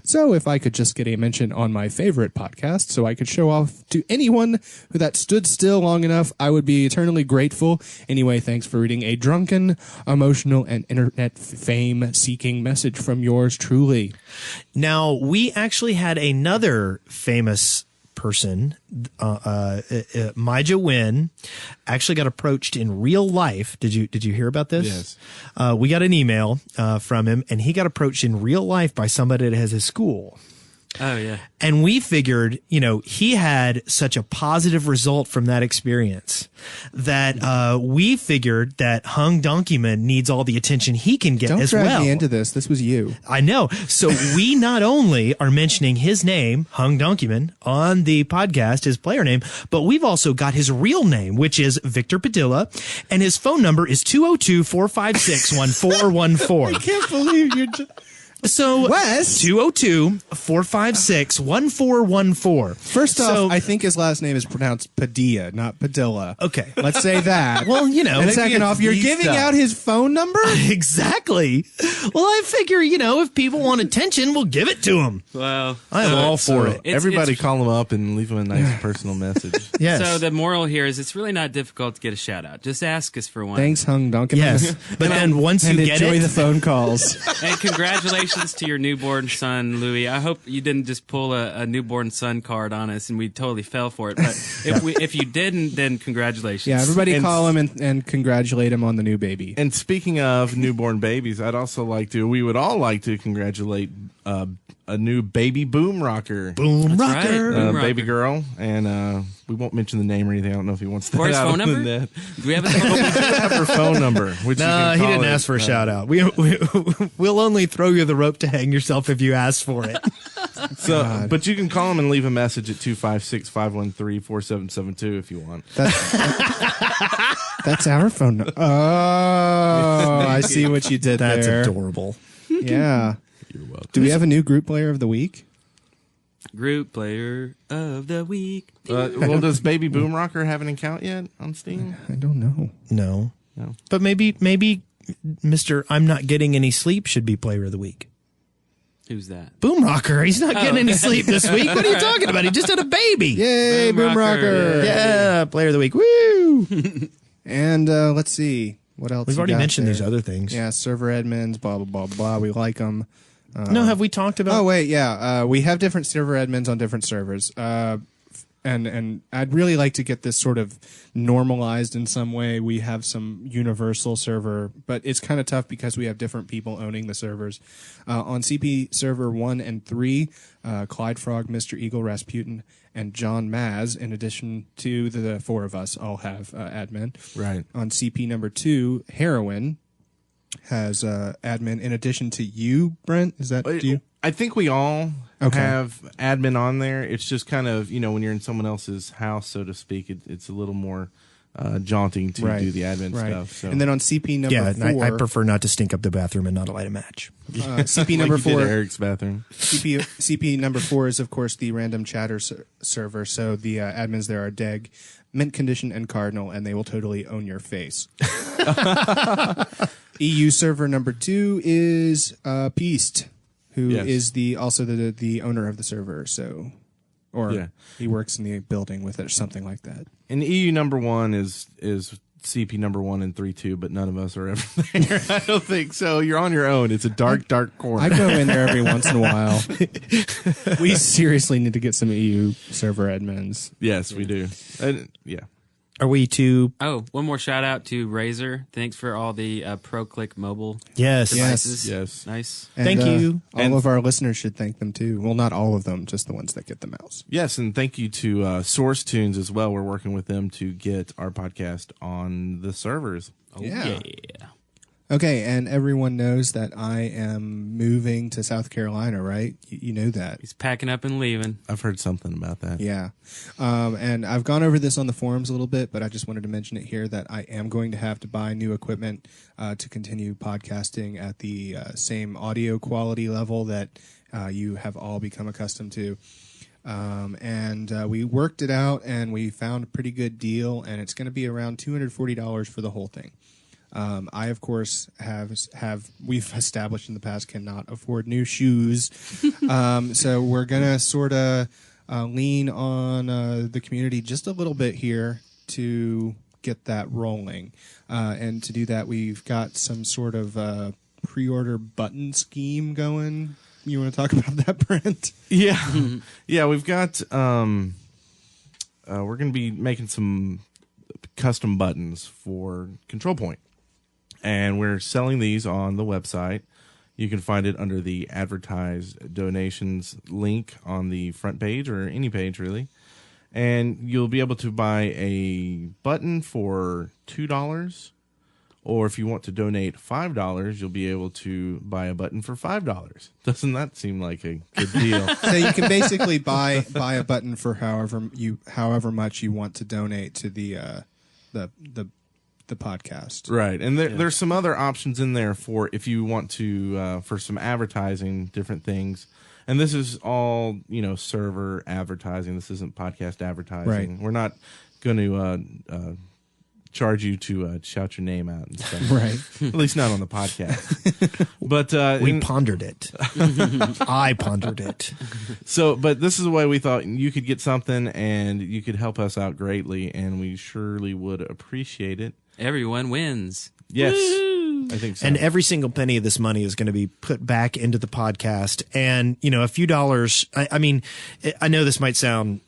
So if I could just get a mention on my favorite podcast so I could show off to anyone who that stood still long enough, I would be eternally grateful. Anyway, thanks for reading a drunken, emotional, and internet fame-seeking message from yours truly. Now, we actually had another famous person, Maija Win, actually got approached in real life. Did you hear about this? Yes. We got an email from him, and he got approached in real life by somebody at his school. Oh, yeah. And we figured, he had such a positive result from that experience that we figured that Hung Donkeyman needs all the attention he can get Don't as drag well. me into this. This was you. I know. So we not only are mentioning his name, Hung Donkeyman, on the podcast, his player name, but we've also got his real name, which is Victor Padilla, and his phone number is 202-456-1414. I can't believe you're just... So, Wes? 202-456-1414. First off, I think his last name is pronounced Padilla, not Padilla. Okay. Let's say that. Well, And second off, you're giving out his phone number? Exactly. Well, I figure, if people want attention, we'll give it to them. Well, I'm all for it. Everybody call him up and leave him a nice personal message. Yes. So the moral here is it's really not difficult to get a shout out. Just ask us for one. Thanks, Hung Donkeyman. Yes. But then once and you get enjoy it, the phone calls. And congratulations congratulations to your newborn son, Louis. I hope you didn't just pull a newborn son card on us and we totally fell for it. But if you didn't, then congratulations. Yeah, everybody call him and congratulate him on the new baby. And speaking of newborn babies, we would all like to congratulate a new baby boom rocker. Boom That's rocker. right. Boom Baby rocker. girl. And we won't mention the name or anything. I don't know if he wants to. Or his phone number? Do we have his phone number? Have her phone number. Which you No, can he call didn't it. ask for a shout out. We'll only throw you the rope to hang yourself if you ask for it. So, but you can call him and leave a message at 256-513-4772 if you want. That's our phone number. Oh, I see what you did That's there. adorable. Yeah. You're welcome. Do we have a new group player of the week? Group player of the week. Well, does Baby Boom Rocker have an account yet on Steam? I don't know. No. No. But maybe Mr. I'm not getting any sleep should be player of the week. Who's that? Boom rocker. He's not getting any sleep this week. What are you talking about? He just had a baby. Yay, Boom Rocker. Yeah, player of the week. Woo! And let's see. What else? We've you already got mentioned there? these other things. Yeah, server admins, blah, blah, blah, blah. We like them. No, have we talked about? Oh, wait, yeah. We have different server admins on different servers. And I'd really like to get this sort of normalized in some way. We have some universal server, but it's kind of tough because we have different people owning the servers. On CP server 1 and 3, Clyde Frog, Mr. Eagle, Rasputin, and John Maz, in addition to the four of us, all have admin. Right. On CP number 2, Heroin has admin in addition to you, Brent. Is that you? I think we all have admin on there. It's just kind of, when you're in someone else's house, so to speak, it's a little more jaunting to do the admin stuff. So. And then on CP number 4, I prefer not to stink up the bathroom and not light a match. CP number like you 4, did Eric's bathroom. CP number 4 is of course the random chatter server. So the admins there are Deg, Mint Condition, and Cardinal, and they will totally own your face. EU server number 2 is Peast, who is also the owner of the server. So, he works in the building with it or something like that. And EU number 1 is CP number 1 and 3 too, but none of us are ever there. I don't think so. You're on your own. It's a dark corner. I go in there every once in a while. We seriously need to get some EU server admins. Yes, we do. Yeah. Are we to? Oh, one more shout out to Razer. Thanks for all the Proclick Mobile Yes. devices. Yes. Nice. And, Thank you. All of our listeners should thank them too. Well, not all of them, just the ones that get the mouse. Yes, and thank you to SourceTunes as well. We're working with them to get our podcast on the servers. Oh, yeah. Okay, and everyone knows that I am moving to South Carolina, right? You know that. He's packing up and leaving. I've heard something about that. Yeah. And I've gone over this on the forums a little bit, but I just wanted to mention it here that I am going to have to buy new equipment to continue podcasting at the same audio quality level that you have all become accustomed to. And we worked it out, and we found a pretty good deal, and it's going to be around $240 for the whole thing. I, of course, we've established in the past cannot afford new shoes. So we're going to sort of lean on the community just a little bit here to get that rolling. And to do that, we've got some sort of pre-order button scheme going. You want to talk about that, Brent? Yeah. Yeah, we've got we're going to be making some custom buttons for Control Point. And we're selling these on the website. You can find it under the advertise donations link on the front page or any page, really. And you'll be able to buy a button for $2. Or if you want to donate $5, you'll be able to buy a button for $5. Doesn't that seem like a good deal? So you can basically buy a button for however much you want to donate to the podcast. Right. And there's some other options in there for if you want to for some advertising, different things. And this is all, server advertising. This isn't podcast advertising. Right. We're not going to charge you to shout your name out and stuff. Right. At least not on the podcast. But we pondered it. I pondered it. But this is the way we thought you could get something and you could help us out greatly, and we surely would appreciate it. Everyone wins. Yes. Woo! I think so. And every single penny of this money is going to be put back into the podcast. And, a few dollars, I mean, I know this might sound,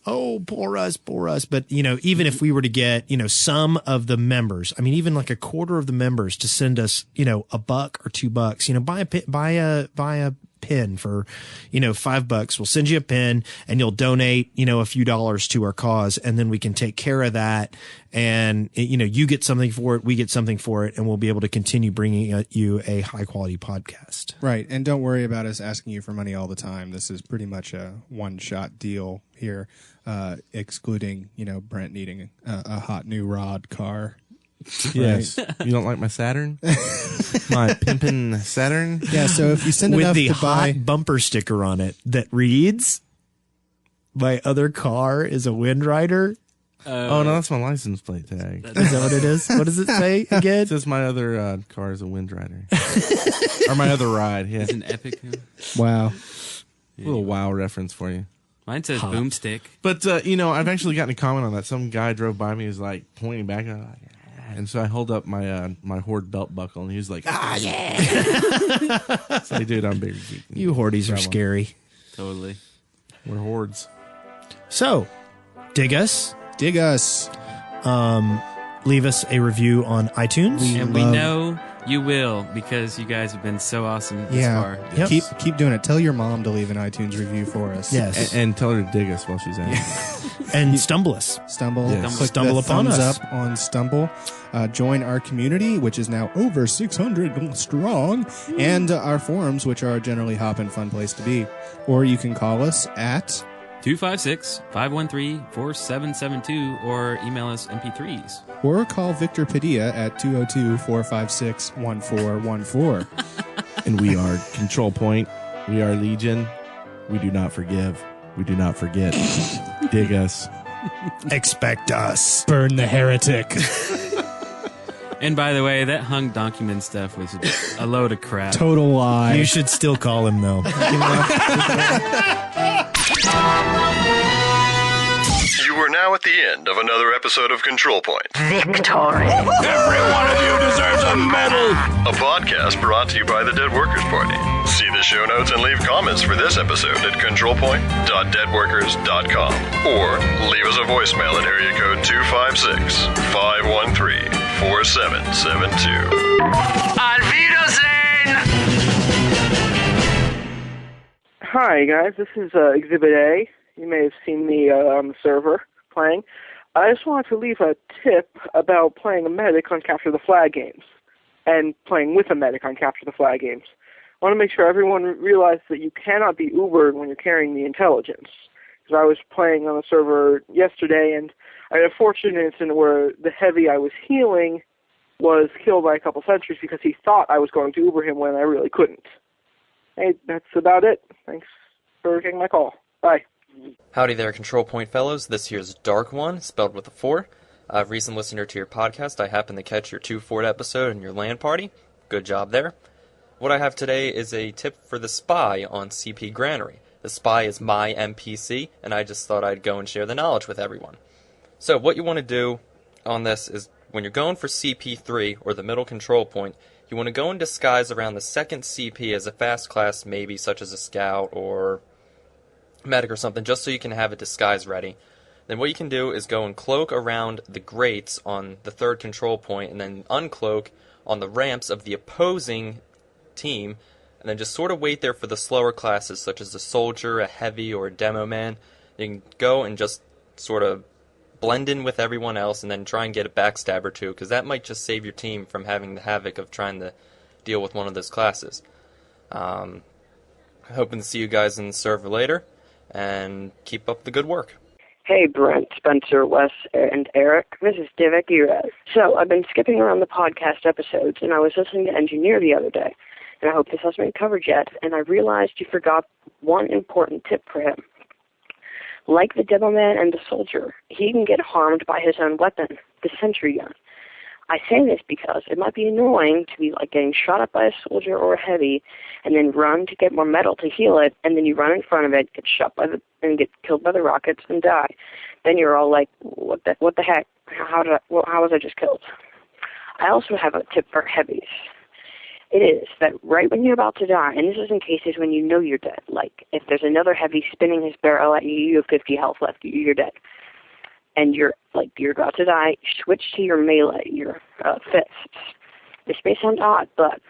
oh, poor us. But, even if we were to get, some of the members, I mean, even like a quarter of the members to send us, $1 or $2, buy a pin for, $5. We'll send you a pin and you'll donate, a few dollars to our cause. And then we can take care of that. And, you get something for it. We get something for it. And we'll be able to continue bringing you a high quality podcast. Right. And don't worry about us asking you for money all the time. This is pretty much a one-shot deal here, excluding, Brent needing a hot new rod car. Yes. You don't like my Saturn? My pimpin' Saturn? Yeah, so if you send with enough the to hot buy bumper sticker on it that reads, "My other car is a Wind Rider." Oh, no, that's my license plate tag. Is that what it is? What does it say again? It says my other car is a Wind Rider. Or my other ride, yeah. It's an epic. Wow. A little WoW reference for you. Mine says boomstick. But, I've actually gotten a comment on that. Some guy drove by me, was like pointing back, and I'm like, and so I hold up my my Horde belt buckle, and he was like, "Ah, yeah!" It's like, dude, I'm bigger. You Hordies are scary. Totally. We're Hordes. So, dig us. Dig us. Leave us a review on iTunes. We know you will, because you guys have been so awesome this far. Yep. Keep doing it. Tell your mom to leave an iTunes review for us. Yes. And tell her to dig us while she's at it. And stumble us. Stumble. Yes. Click Stumble the upon thumbs us. up on Stumble. Join our community, which is now over 600 strong, and our forums, which are a generally hop and fun place to be. Or you can call us at 256-513-4772 or email us MP3s. or call Victor Padilla at 202-456-1414. And we are Control Point. We are Legion. We do not forgive. We do not forget. Dig us. Expect us. Burn the heretic. And by the way, that hung document stuff was a load of crap. Total lie. You should still call him, though. You are now at the end of another episode of Control Point, Victory. Every one of you deserves a medal. a podcast brought to you by the Dead Workers Party. See the show notes and leave comments for this episode at controlpoint.deadworkers.com or leave us a voicemail at area code 256-513-4772. Auf Wiedersehen! Hi, guys. This is Exhibit A. You may have seen me on the server playing. I just wanted to leave a tip about playing a medic on Capture the Flag games and playing with a medic on Capture the Flag games. I want to make sure everyone realizes that you cannot be Ubered when you're carrying the intelligence. Because I was playing on the server yesterday, and I had a fortunate incident where the heavy I was healing was killed by a couple sentries because he thought I was going to Uber him when I really couldn't. Hey, that's about it. Thanks for taking my call. Bye. Howdy there, Control Point fellows. This here's Dark One, spelled with a 4. A recent listener to your podcast. I happened to catch your 2 Fort episode and your LAN party. Good job there. What I have today is a tip for the Spy on CP Granary. The Spy is my NPC, and I just thought I'd go and share the knowledge with everyone. So what you want to do on this is when you're going for CP3, or the middle control point, you want to go in disguise around the second CP as a fast class, maybe such as a scout or medic or something, just so you can have a disguise ready. Then what you can do is go and cloak around the grates on the third control point, and then uncloak on the ramps of the opposing team, and then just sort of wait there for the slower classes, such as a soldier, a heavy, or a Demoman. You can go and just sort of blend in with everyone else, and then try and get a backstab or two, because that might just save your team from having the havoc of trying to deal with one of those classes. Hoping to see you guys in the server later, and keep up the good work. Hey, Brent, Spencer, Wes, and Eric. This is Divik Urez. So, I've been skipping around the podcast episodes, and I was listening to Engineer the other day, and I hope this hasn't been covered yet, and I realized you forgot one important tip for him. Like the Demoman and the soldier, he can get harmed by his own weapon, the sentry gun. I say this because it might be annoying to be like getting shot up by a soldier or a heavy, and then run to get more metal to heal it, and then you run in front of it, get shot by and get killed by the rockets and die. Then you're all like, what the heck? How was I just killed? I also have a tip for heavies. It is that right when you're about to die, and this is in cases when you know you're dead, like if there's another heavy spinning his barrel at you, you have 50 health left, you're dead. And you're about to die, switch to your melee, your fists. This may sound odd, but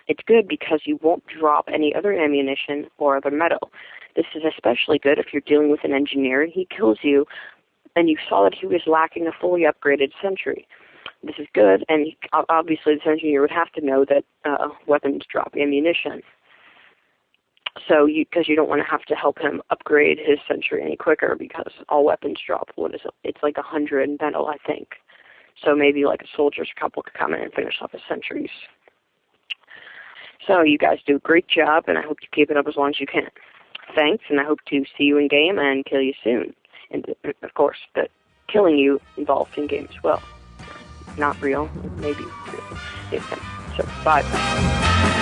it's good because you won't drop any other ammunition or other metal. This is especially good if you're dealing with an engineer and he kills you and you saw that he was lacking a fully upgraded sentry. This is good, and obviously this engineer would have to know that weapons drop ammunition. So, because you don't want to help him upgrade his sentry any quicker because all weapons drop, it's like 100 metal, I think. So maybe like a soldier's couple could come in and finish off his sentries. So you guys do a great job, and I hope you keep it up as long as you can. Thanks, and I hope to see you in game and kill you soon. And of course, the killing you involved in game as well. Not real, maybe real. Yeah. So, bye.